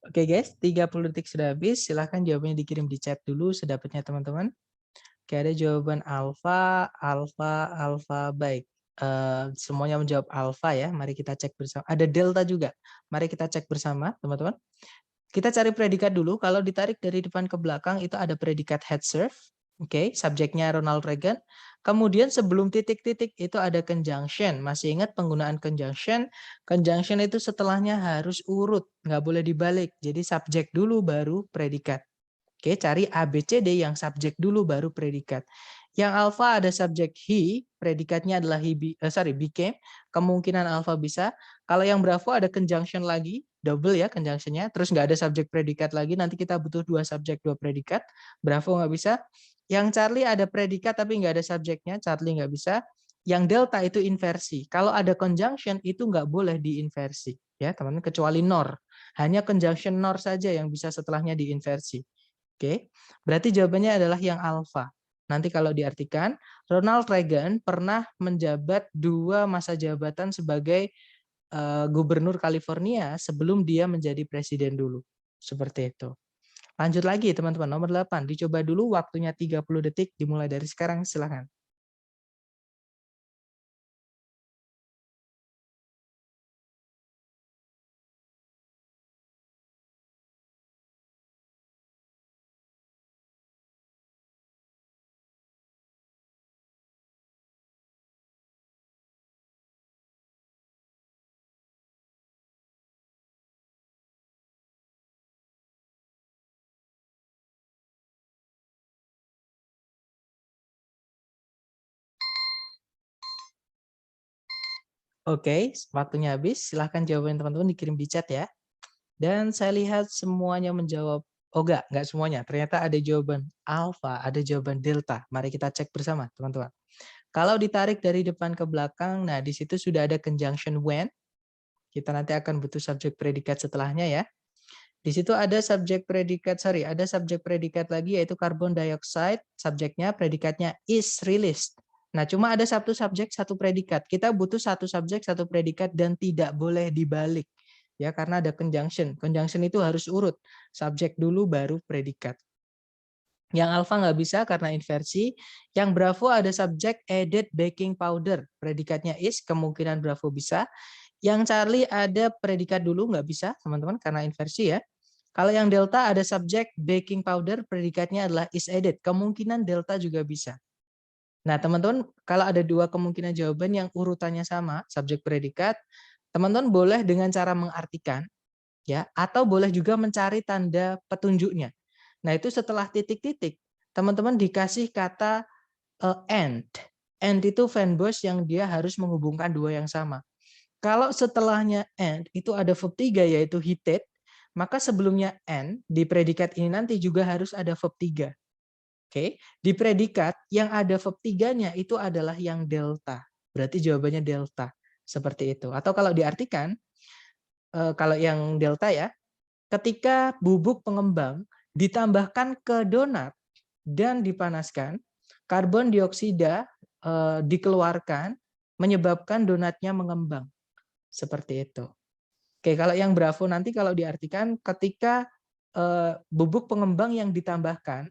Oke guys, 30 detik sudah habis. Silahkan jawabannya dikirim di chat dulu sedapatnya teman-teman. Oke, ada jawaban alfa, alfa, alfa. Baik. Semuanya menjawab alfa ya. Mari kita cek bersama. Ada delta juga. Mari kita cek bersama teman-teman. Kita cari predikat dulu. Kalau ditarik dari depan ke belakang itu ada predikat head serve. Oke, subjeknya Ronald Reagan. Kemudian sebelum titik-titik itu ada conjunction. Masih ingat penggunaan conjunction? Conjunction itu setelahnya harus urut, nggak boleh dibalik. Jadi subjek dulu baru predikat. Oke, cari ABCD yang subjek dulu baru predikat. Yang alpha ada subjek he, predikatnya adalah became. Kemungkinan alpha bisa. Kalau yang bravo ada conjunction lagi, double ya conjunctionnya. Terus nggak ada subjek predikat lagi. Nanti kita butuh 2 subjek 2 predikat. Bravo nggak bisa. Yang Charlie ada predikat tapi nggak ada subjeknya. Charlie nggak bisa. Yang delta itu inversi. Kalau ada conjunction itu nggak boleh diinversi. Ya teman-teman, kecuali nor. Hanya conjunction nor saja yang bisa setelahnya diinversi. Oke, berarti jawabannya adalah yang alfa. Nanti kalau diartikan, Ronald Reagan pernah menjabat 2 masa jabatan sebagai gubernur California sebelum dia menjadi presiden dulu. Seperti itu. Lanjut lagi teman-teman, nomor 8. Dicoba dulu waktunya 30 detik, dimulai dari sekarang, silakan. Oke, waktunya habis. Silahkan jawaban teman-teman dikirim di chat ya. Dan saya lihat semuanya menjawab, oh enggak semuanya. Ternyata ada jawaban alfa, ada jawaban delta. Mari kita cek bersama, teman-teman. Kalau ditarik dari depan ke belakang, nah di situ sudah ada conjunction when. Kita nanti akan butuh subjek predikat setelahnya ya. Di situ ada subjek predikat, ada subjek predikat lagi yaitu carbon dioxide. Subjeknya, predikatnya is released. Nah, cuma ada 1 subjek, 1 predikat. Kita butuh 1 subjek, 1 predikat dan tidak boleh dibalik. ya karena ada conjunction. Conjunction itu harus urut, subjek dulu baru predikat. Yang alpha nggak bisa karena inversi. Yang bravo ada subjek added baking powder, predikatnya is, kemungkinan bravo bisa. Yang Charlie ada predikat dulu nggak bisa teman-teman karena inversi ya. Kalau yang delta ada subjek baking powder, predikatnya adalah is added, kemungkinan delta juga bisa. Nah teman-teman kalau ada dua kemungkinan jawaban yang urutannya sama, subjek predikat, teman-teman boleh dengan cara mengartikan ya, atau boleh juga mencari tanda petunjuknya. Nah, itu setelah titik-titik, teman-teman dikasih kata and. And itu fanboys yang dia harus menghubungkan dua yang sama. Kalau setelahnya and itu ada verb 3 yaitu heated, maka sebelumnya and di predikat ini nanti juga harus ada verb 3. Oke, di predikat yang ada verb 3-nya itu adalah yang delta. Berarti jawabannya delta. Seperti itu. Atau kalau diartikan, kalau yang delta ya, ketika bubuk pengembang ditambahkan ke donat dan dipanaskan, karbon dioksida dikeluarkan menyebabkan donatnya mengembang. Seperti itu. Oke, kalau yang bravo nanti kalau diartikan ketika bubuk pengembang yang ditambahkan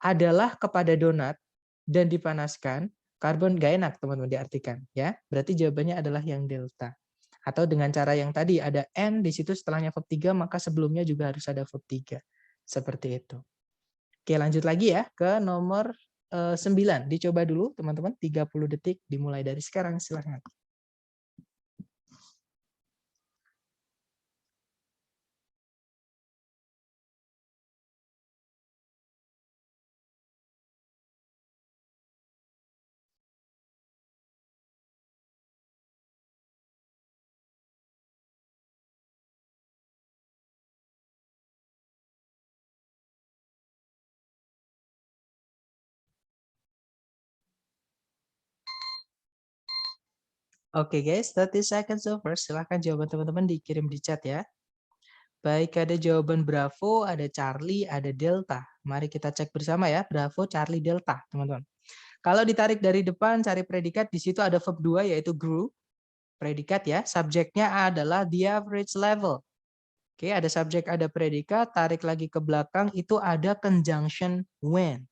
adalah kepada donat dan dipanaskan, karbon gak enak teman-teman diartikan ya. Berarti jawabannya adalah yang delta. Atau dengan cara yang tadi ada N di situ setelahnya verb 3 maka sebelumnya juga harus ada verb 3. Seperti itu. Oke, lanjut lagi ya ke nomor 9. Dicoba dulu teman-teman 30 detik dimulai dari sekarang silakan. Oke guys, 30 seconds over. Silahkan jawaban teman-teman dikirim di chat ya. Baik, ada jawaban Bravo, ada Charlie, ada Delta. Mari kita cek bersama ya, Bravo, Charlie, Delta, teman-teman. Kalau ditarik dari depan, cari predikat, di situ ada verb 2 yaitu grew. Predikat ya, subjeknya adalah the average level. Oke, ada subjek, ada predikat, tarik lagi ke belakang, itu ada conjunction when.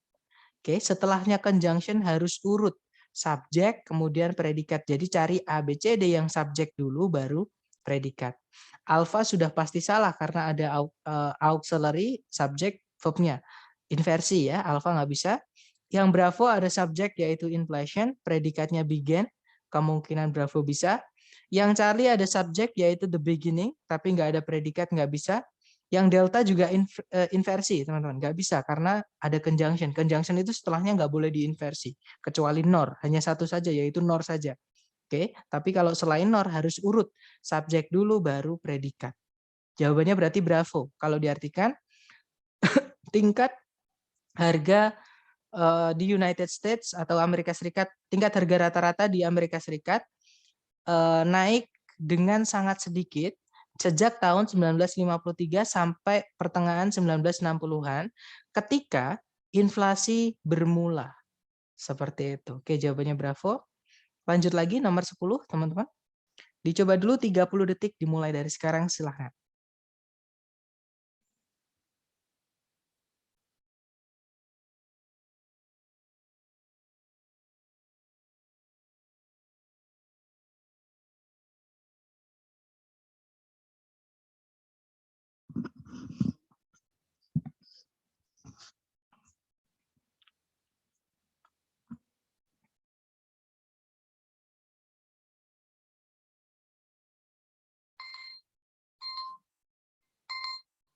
Oke, setelahnya conjunction harus urut. Subjek, kemudian predikat. Jadi cari A, B, C, D yang subjek dulu, baru predikat. Alpha sudah pasti salah karena ada auxiliary subjek verb-nya. Inversi ya, alpha nggak bisa. Yang bravo ada subjek yaitu inflation, predikatnya began, kemungkinan bravo bisa. Yang Charlie ada subjek yaitu the beginning, tapi nggak ada predikat, nggak bisa. Yang delta juga inversi, teman-teman. Nggak bisa karena ada conjunction. Conjunction itu setelahnya nggak boleh diinversi, kecuali nor. Hanya satu saja, yaitu nor saja. Oke, tapi kalau selain nor harus urut. Subjek dulu, baru predikat. Jawabannya berarti bravo. Kalau diartikan, tingkat harga di United States atau Amerika Serikat, tingkat harga rata-rata di Amerika Serikat naik dengan sangat sedikit sejak tahun 1953 sampai pertengahan 1960-an ketika inflasi bermula. Seperti itu. Oke, jawabannya bravo. Lanjut lagi nomor 10, teman-teman. Dicoba dulu 30 detik dimulai dari sekarang, silahkan.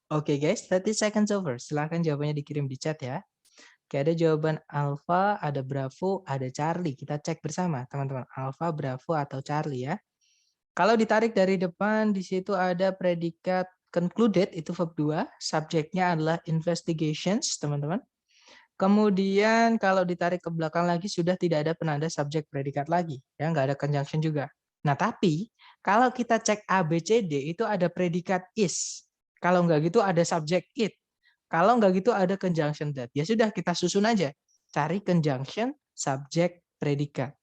Oke guys, 30 seconds over. Silahkan jawabannya dikirim di chat ya. Oke, ada jawaban Alpha, ada Bravo, ada Charlie. Kita cek bersama teman-teman. Alpha, Bravo, atau Charlie ya. Kalau ditarik dari depan, di situ ada predikat concluded, itu verb 2. Subjeknya adalah investigations, teman-teman. Kemudian kalau ditarik ke belakang lagi, sudah tidak ada penanda subjek predikat lagi. Ya, nggak ada conjunction juga. Nah, tapi kalau kita cek A, B, C, D, itu ada predikat is. Kalau nggak gitu ada subjek it. Kalau nggak gitu ada conjunction that. Ya sudah, kita susun aja. Cari conjunction, subjek, predikat.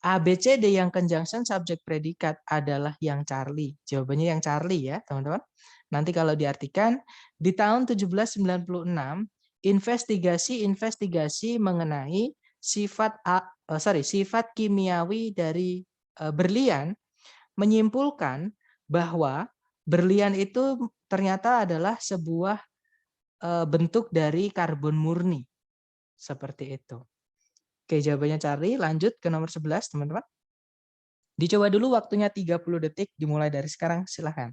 A, B, C, D yang conjunction subjek predikat adalah yang Charlie. Jawabannya yang Charlie ya, teman-teman. Nanti kalau diartikan, di tahun 1796, investigasi mengenai sifat sifat kimiawi dari berlian menyimpulkan bahwa berlian itu ternyata adalah sebuah bentuk dari karbon murni. Seperti itu. Oke, jawabannya Charlie. Lanjut ke nomor 11, teman-teman. Dicoba dulu waktunya 30 detik, dimulai dari sekarang, silahkan.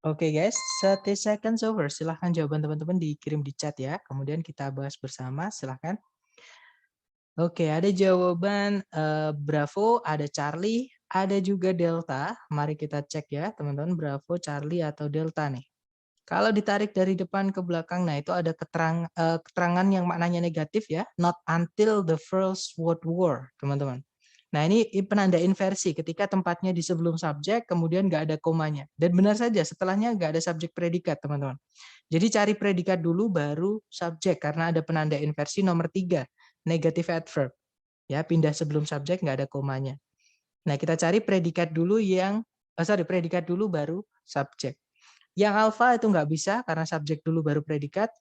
Oke guys, 30 seconds over. Silahkan jawaban teman-teman dikirim di chat ya. Kemudian kita bahas bersama, silahkan. Oke, ada jawaban Bravo, ada Charlie, ada juga Delta. Mari kita cek ya teman-teman, Bravo, Charlie, atau Delta nih. Kalau ditarik dari depan ke belakang, nah itu ada keterangan yang maknanya negatif ya. Not until the First World War, teman-teman. Nah ini penanda inversi ketika tempatnya di sebelum subjek, kemudian nggak ada komanya. Dan benar saja, setelahnya nggak ada subjek predikat, teman-teman. Jadi cari predikat dulu, baru subjek, karena ada penanda inversi nomor 3, negative adverb. Ya, pindah sebelum subjek, nggak ada komanya. Nah kita cari predikat dulu predikat dulu baru subjek. Yang alpha itu nggak bisa karena subjek dulu baru predikat.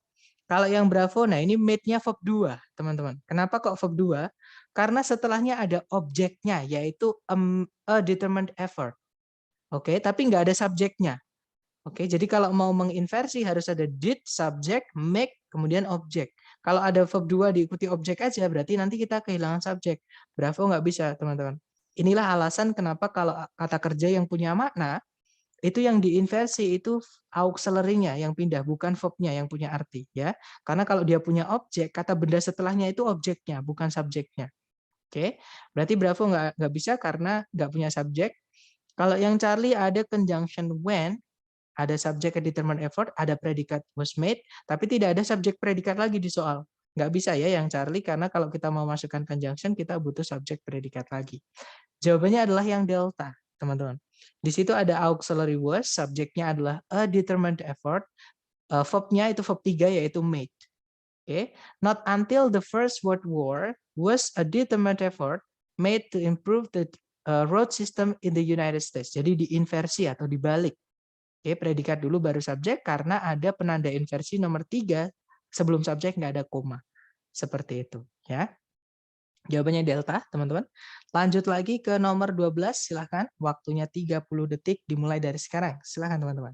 Kalau yang Bravo, nah ini made-nya verb 2, teman-teman. Kenapa kok verb 2? Karena setelahnya ada objeknya, yaitu a determined effort. Oke, tapi nggak ada subjeknya. Oke, jadi kalau mau menginversi harus ada did, subject, make, kemudian objek. Kalau ada verb 2 diikuti objek aja, berarti nanti kita kehilangan subjek. Bravo nggak bisa, teman-teman. Inilah alasan kenapa kalau kata kerja yang punya makna, itu yang diinversi itu auxiliary-nya yang pindah, bukan verb-nya yang punya arti ya. Karena kalau dia punya objek, kata benda setelahnya itu objeknya, bukan subjeknya. Oke, berarti Bravo nggak bisa karena nggak punya subjek. Kalau yang Charlie ada conjunction when, ada subjek determined effort, ada predikat was made, tapi tidak ada subjek predikat lagi di soal. Nggak bisa ya yang Charlie, karena kalau kita mau masukkan conjunction, kita butuh subjek predikat lagi. Jawabannya adalah yang delta, teman-teman. Di situ ada auxiliary was, subjeknya adalah a determined effort, verb-nya itu verb 3 yaitu made. Okay. Not until the First World War was a determined effort made to improve the road system in the United States. Jadi diinversi atau dibalik. Oke, predikat dulu baru subjek karena ada penanda inversi nomor 3 sebelum subjek nggak ada koma. Seperti itu, ya. Jawabannya delta, teman-teman. Lanjut lagi ke nomor 12, silahkan. Waktunya 30 detik dimulai dari sekarang. Silahkan, teman-teman.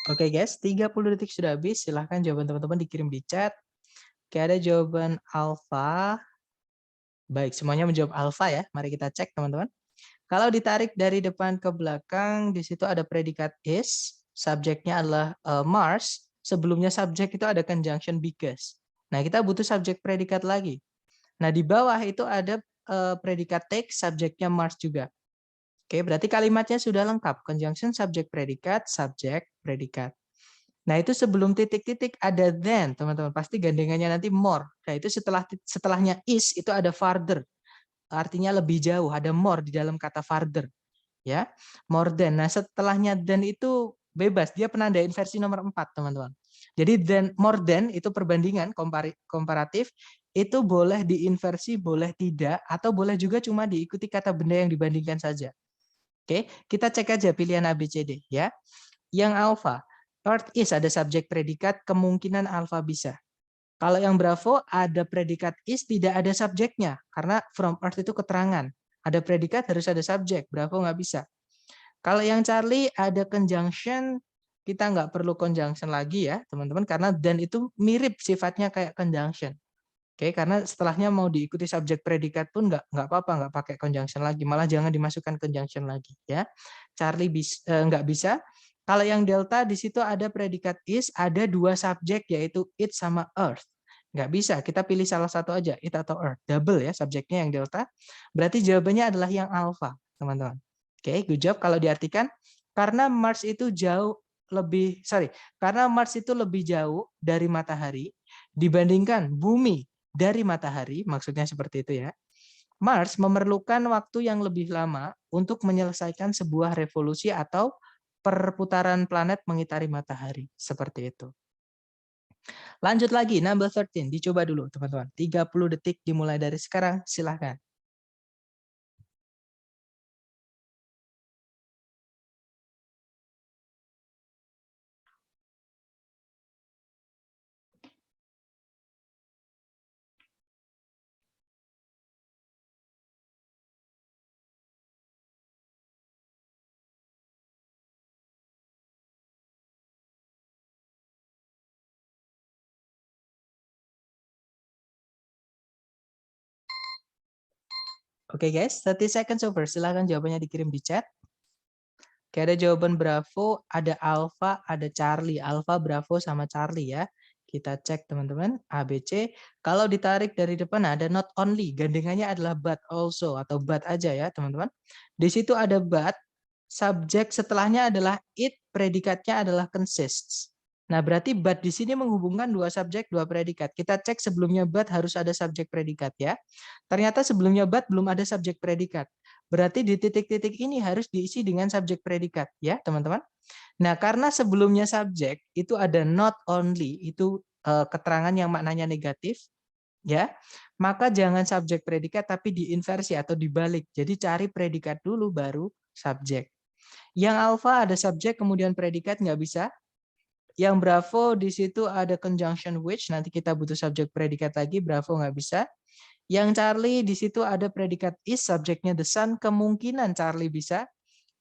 Oke guys, 30 detik sudah habis. Silahkan jawaban teman-teman dikirim di chat. Oke, ada jawaban alfa. Baik, semuanya menjawab alfa ya. Mari kita cek teman-teman. Kalau ditarik dari depan ke belakang, di situ ada predikat is. Subjeknya adalah Mars. Sebelumnya subjek itu ada conjunction because. Nah, kita butuh subjek predikat lagi. Nah, di bawah itu ada predikat take, subjeknya Mars juga. Oke, berarti kalimatnya sudah lengkap. Conjunction, subjek, predikat, subjek, predikat. Nah, itu sebelum titik-titik ada then, teman-teman. Pasti gandengannya nanti more. Nah, itu setelahnya is, itu ada farther. Artinya lebih jauh, ada more di dalam kata farther. Ya, more than. Nah, setelahnya then itu bebas. Dia penanda inversi nomor 4, teman-teman. Jadi then, more than itu perbandingan komparatif. Itu boleh diinversi, boleh tidak, atau boleh juga cuma diikuti kata benda yang dibandingkan saja. Oke, kita cek aja pilihan A, B, C, D ya. Yang alpha, Earth is ada subjek predikat, kemungkinan alpha bisa. Kalau yang Bravo ada predikat is, tidak ada subjeknya. Karena from Earth itu keterangan. Ada predikat harus ada subjek. Bravo nggak bisa. Kalau yang Charlie ada conjunction, kita nggak perlu conjunction lagi ya teman-teman. Karena dan itu mirip sifatnya kayak conjunction. Oke, karena setelahnya mau diikuti subjek predikat pun nggak apa-apa, nggak pakai conjunction lagi. Malah jangan dimasukkan conjunction lagi ya. Charlie nggak bisa. Kalau yang delta di situ ada predikat is, ada dua subjek yaitu it sama earth. Nggak bisa, kita pilih salah satu aja, it atau earth. Double ya subjeknya yang delta. Berarti jawabannya adalah yang alpha, teman-teman. Oke, good job. Kalau diartikan, karena Mars itu karena Mars itu lebih jauh dari matahari dibandingkan bumi dari matahari, maksudnya seperti itu ya. Mars memerlukan waktu yang lebih lama untuk menyelesaikan sebuah revolusi atau perputaran planet mengitari matahari, seperti itu. Lanjut lagi, number 13, dicoba dulu teman-teman. 30 detik dimulai dari sekarang, silahkan. Oke guys, 30 seconds over. Silahkan jawabannya dikirim di chat. Oke, ada jawaban Bravo, ada Alpha, ada Charlie. Alpha, Bravo, sama Charlie ya. Kita cek teman-teman, A, B, C. Kalau ditarik dari depan ada not only, gandengannya adalah but also, atau but aja ya teman-teman. Di situ ada but, subjek setelahnya adalah it, predikatnya adalah consists. Nah, berarti but di sini menghubungkan dua subjek, dua predikat. Kita cek sebelumnya but harus ada subjek predikat ya. Ternyata sebelumnya but belum ada subjek predikat. Berarti di titik-titik ini harus diisi dengan subjek predikat ya, teman-teman. Nah, karena sebelumnya subjek itu ada not only, itu keterangan yang maknanya negatif ya. Maka jangan subjek predikat tapi diinversi atau dibalik. Jadi cari predikat dulu baru subjek. Yang alpha ada subjek kemudian predikat nggak bisa. Yang Bravo di situ ada conjunction which, nanti kita butuh subjek predikat lagi, Bravo nggak bisa. Yang Charlie di situ ada predikat is, subjeknya the sun, kemungkinan Charlie bisa.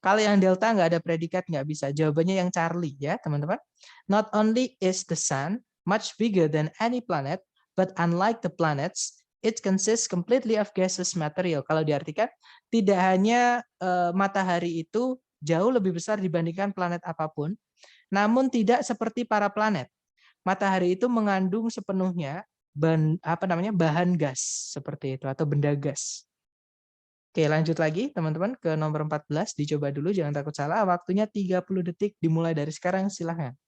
Kalau yang delta nggak ada predikat, nggak bisa. Jawabannya yang Charlie ya teman-teman. Not only is the sun much bigger than any planet, but unlike the planets, it consists completely of gaseous material. Kalau diartikan, tidak hanya matahari itu jauh lebih besar dibandingkan planet apapun, namun tidak seperti para planet. Matahari itu mengandung sepenuhnya bahan gas seperti itu atau benda gas. Oke, lanjut lagi teman-teman ke nomor 14, dicoba dulu jangan takut salah. Waktunya 30 detik dimulai dari sekarang, silahkan.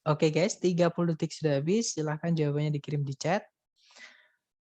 Oke guys, 30 detik sudah habis. Silahkan jawabannya dikirim di chat.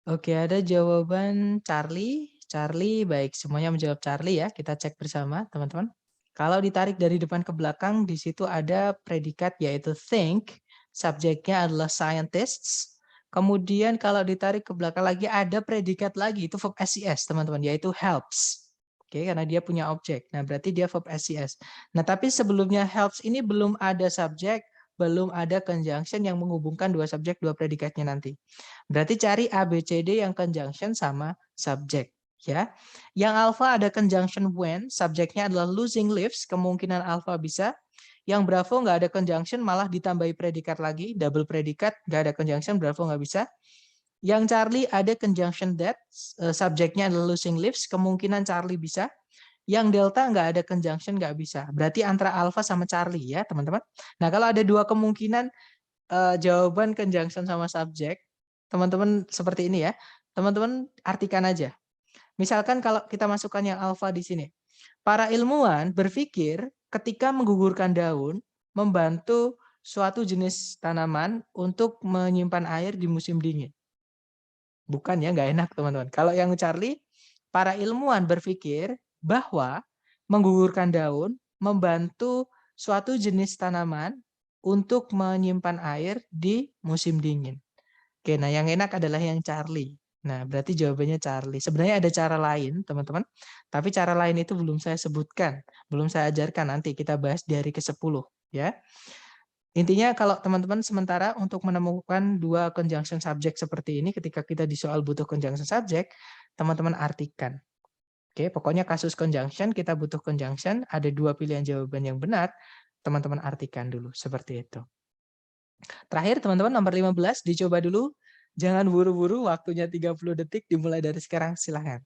Oke, ada jawaban Charlie. Charlie, baik. Semuanya menjawab Charlie ya. Kita cek bersama, teman-teman. Kalau ditarik dari depan ke belakang, di situ ada predikat yaitu think. Subjeknya adalah scientists. Kemudian kalau ditarik ke belakang lagi, ada predikat lagi. Itu verb SES, teman-teman, yaitu helps. Oke, karena dia punya objek. Nah, berarti dia verb SES. Nah, tapi sebelumnya helps ini belum ada subjek, belum ada conjunction yang menghubungkan dua subjek, dua predikatnya nanti. Berarti cari A, B, C, D yang conjunction sama subjek. Ya. Yang alpha ada conjunction when, subjeknya adalah losing leaves, kemungkinan alpha bisa. Yang Bravo nggak ada conjunction, malah ditambahi predikat lagi, double predikat, nggak ada conjunction, Bravo nggak bisa. Yang Charlie ada conjunction that, subjeknya adalah losing leaves, kemungkinan Charlie bisa. Yang delta nggak ada conjunction, nggak bisa. Berarti antara alpha sama Charlie ya teman-teman. Nah kalau ada dua kemungkinan jawaban conjunction sama subjek, teman-teman seperti ini ya. Teman-teman artikan aja. Misalkan kalau kita masukkan yang alpha di sini. Para ilmuwan berpikir ketika menggugurkan daun membantu suatu jenis tanaman untuk menyimpan air di musim dingin. Bukan ya, nggak enak teman-teman. Kalau yang Charlie, para ilmuwan berpikir bahwa menggugurkan daun membantu suatu jenis tanaman untuk menyimpan air di musim dingin. Oke, nah yang enak adalah yang Charlie. Nah, berarti jawabannya Charlie. Sebenarnya ada cara lain, teman-teman. Tapi cara lain itu belum saya sebutkan, belum saya ajarkan, nanti kita bahas di hari ke-10 ya. Intinya kalau teman-teman sementara untuk menemukan dua conjunction subject seperti ini ketika kita di soal butuh conjunction subject, teman-teman artikan. Oke, pokoknya kasus conjunction kita butuh conjunction, ada dua pilihan jawaban yang benar, teman-teman artikan dulu seperti itu. Terakhir teman-teman nomor 15 dicoba dulu. Jangan buru-buru, waktunya 30 detik dimulai dari sekarang, silahkan.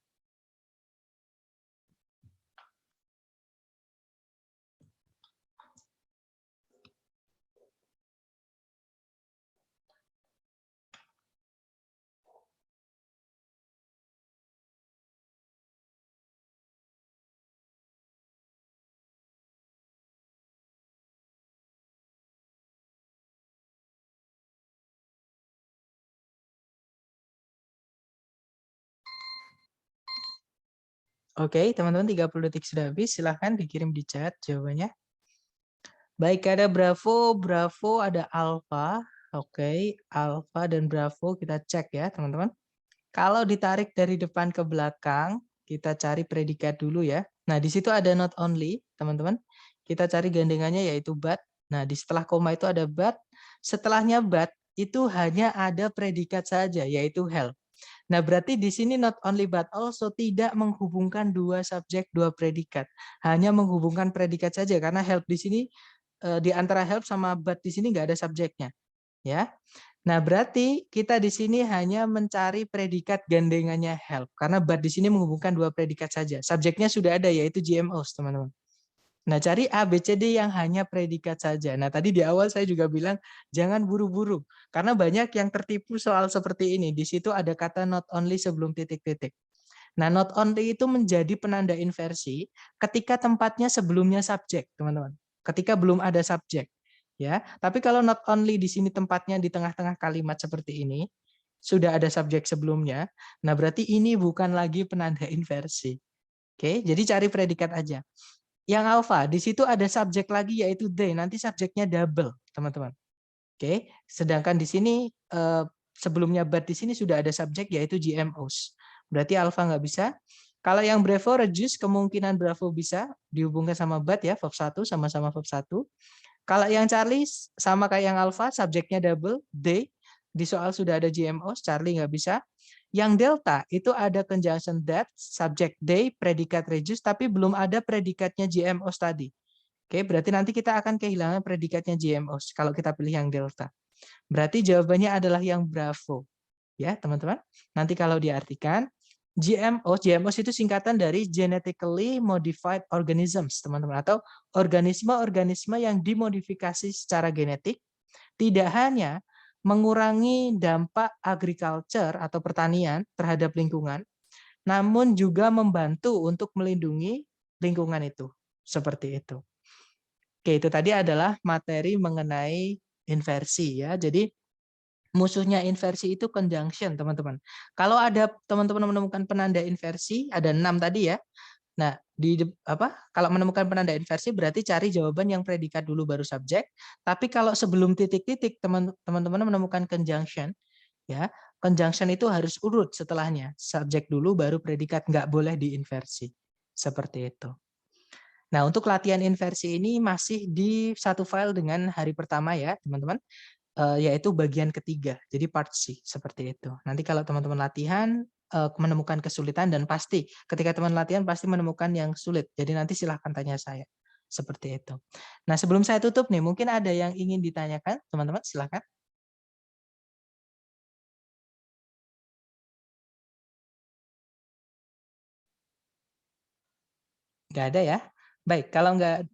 Oke, teman-teman 30 detik sudah habis, silahkan dikirim di chat jawabannya. Baik, ada Bravo, ada Alpha. Oke, Alpha dan Bravo kita cek ya, teman-teman. Kalau ditarik dari depan ke belakang, kita cari predikat dulu ya. Nah, di situ ada not only, teman-teman. Kita cari gandengannya yaitu but. Nah, di setelah koma itu ada but. Setelahnya but, itu hanya ada predikat saja, yaitu help. Nah, berarti di sini not only but also tidak menghubungkan dua subjek, dua predikat. Hanya menghubungkan predikat saja, karena help di sini, di antara help sama but di sini nggak ada subjeknya. Ya. Nah, berarti kita di sini hanya mencari predikat gandengannya help. Karena but di sini menghubungkan dua predikat saja. Subjeknya sudah ada, yaitu GMOs, teman-teman. Nah, cari A, B, C, D yang hanya predikat saja. Nah, tadi di awal saya juga bilang, jangan buru-buru. Karena banyak yang tertipu soal seperti ini. Di situ ada kata not only sebelum titik-titik. Nah, not only itu menjadi penanda inversi ketika tempatnya sebelumnya subjek, teman-teman. Ketika belum ada subjek. Ya, tapi kalau not only di sini tempatnya di tengah-tengah kalimat seperti ini, sudah ada subjek sebelumnya, nah berarti ini bukan lagi penanda inversi. Oke, jadi cari predikat aja. Yang alpha, di situ ada subjek lagi yaitu they, nanti subjeknya double, teman-teman. Oke, sedangkan di sini sebelumnya but di sini sudah ada subjek yaitu GMOs. Berarti alpha nggak bisa. Kalau yang Bravo reduce, kemungkinan Bravo bisa dihubungkan sama but ya, verb 1 sama-sama verb 1. Kalau yang Charlie sama kayak yang alpha, subjeknya double, they. Di soal sudah ada GMOs, Charlie nggak bisa. Yang delta itu ada conjunction that, subject they, predikat reduce, tapi belum ada predikatnya GMOs tadi. Oke, berarti nanti kita akan kehilangan predikatnya GMOs kalau kita pilih yang delta. Berarti jawabannya adalah yang Bravo. Ya, teman-teman. Nanti kalau diartikan, GMOs itu singkatan dari genetically modified organisms, teman-teman, atau organisme-organisme yang dimodifikasi secara genetik, tidak hanya mengurangi dampak agriculture atau pertanian terhadap lingkungan, namun juga membantu untuk melindungi lingkungan itu. Seperti itu. Oke, itu tadi adalah materi mengenai inversi ya. Jadi musuhnya inversi itu conjunction, teman-teman. Kalau ada teman-teman menemukan penanda inversi, ada 6 tadi ya. Nah, kalau menemukan penanda inversi berarti cari jawaban yang predikat dulu baru subjek. Tapi kalau sebelum titik-titik teman-teman menemukan conjunction, ya, conjunction itu harus urut setelahnya. Subjek dulu baru predikat, nggak boleh diinversi. Seperti itu. Nah, untuk latihan inversi ini masih di satu file dengan hari pertama ya, teman-teman. Yaitu bagian ketiga, jadi part C, seperti itu. Nanti kalau teman-teman latihan, menemukan kesulitan, dan pasti ketika teman latihan pasti menemukan yang sulit, jadi nanti silahkan tanya saya. Seperti itu. Nah, sebelum saya tutup nih, mungkin ada yang ingin ditanyakan, teman-teman, silahkan. Nggak ada ya? Baik, kalau nggak,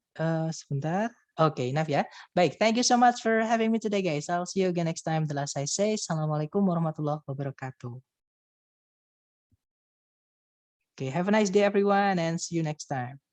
sebentar. Oke, enough ya. Baik, thank you so much for having me today, guys. I'll see you again next time. The last I say, Assalamualaikum warahmatullahi wabarakatuh. Okay, have a nice day, everyone, and see you next time.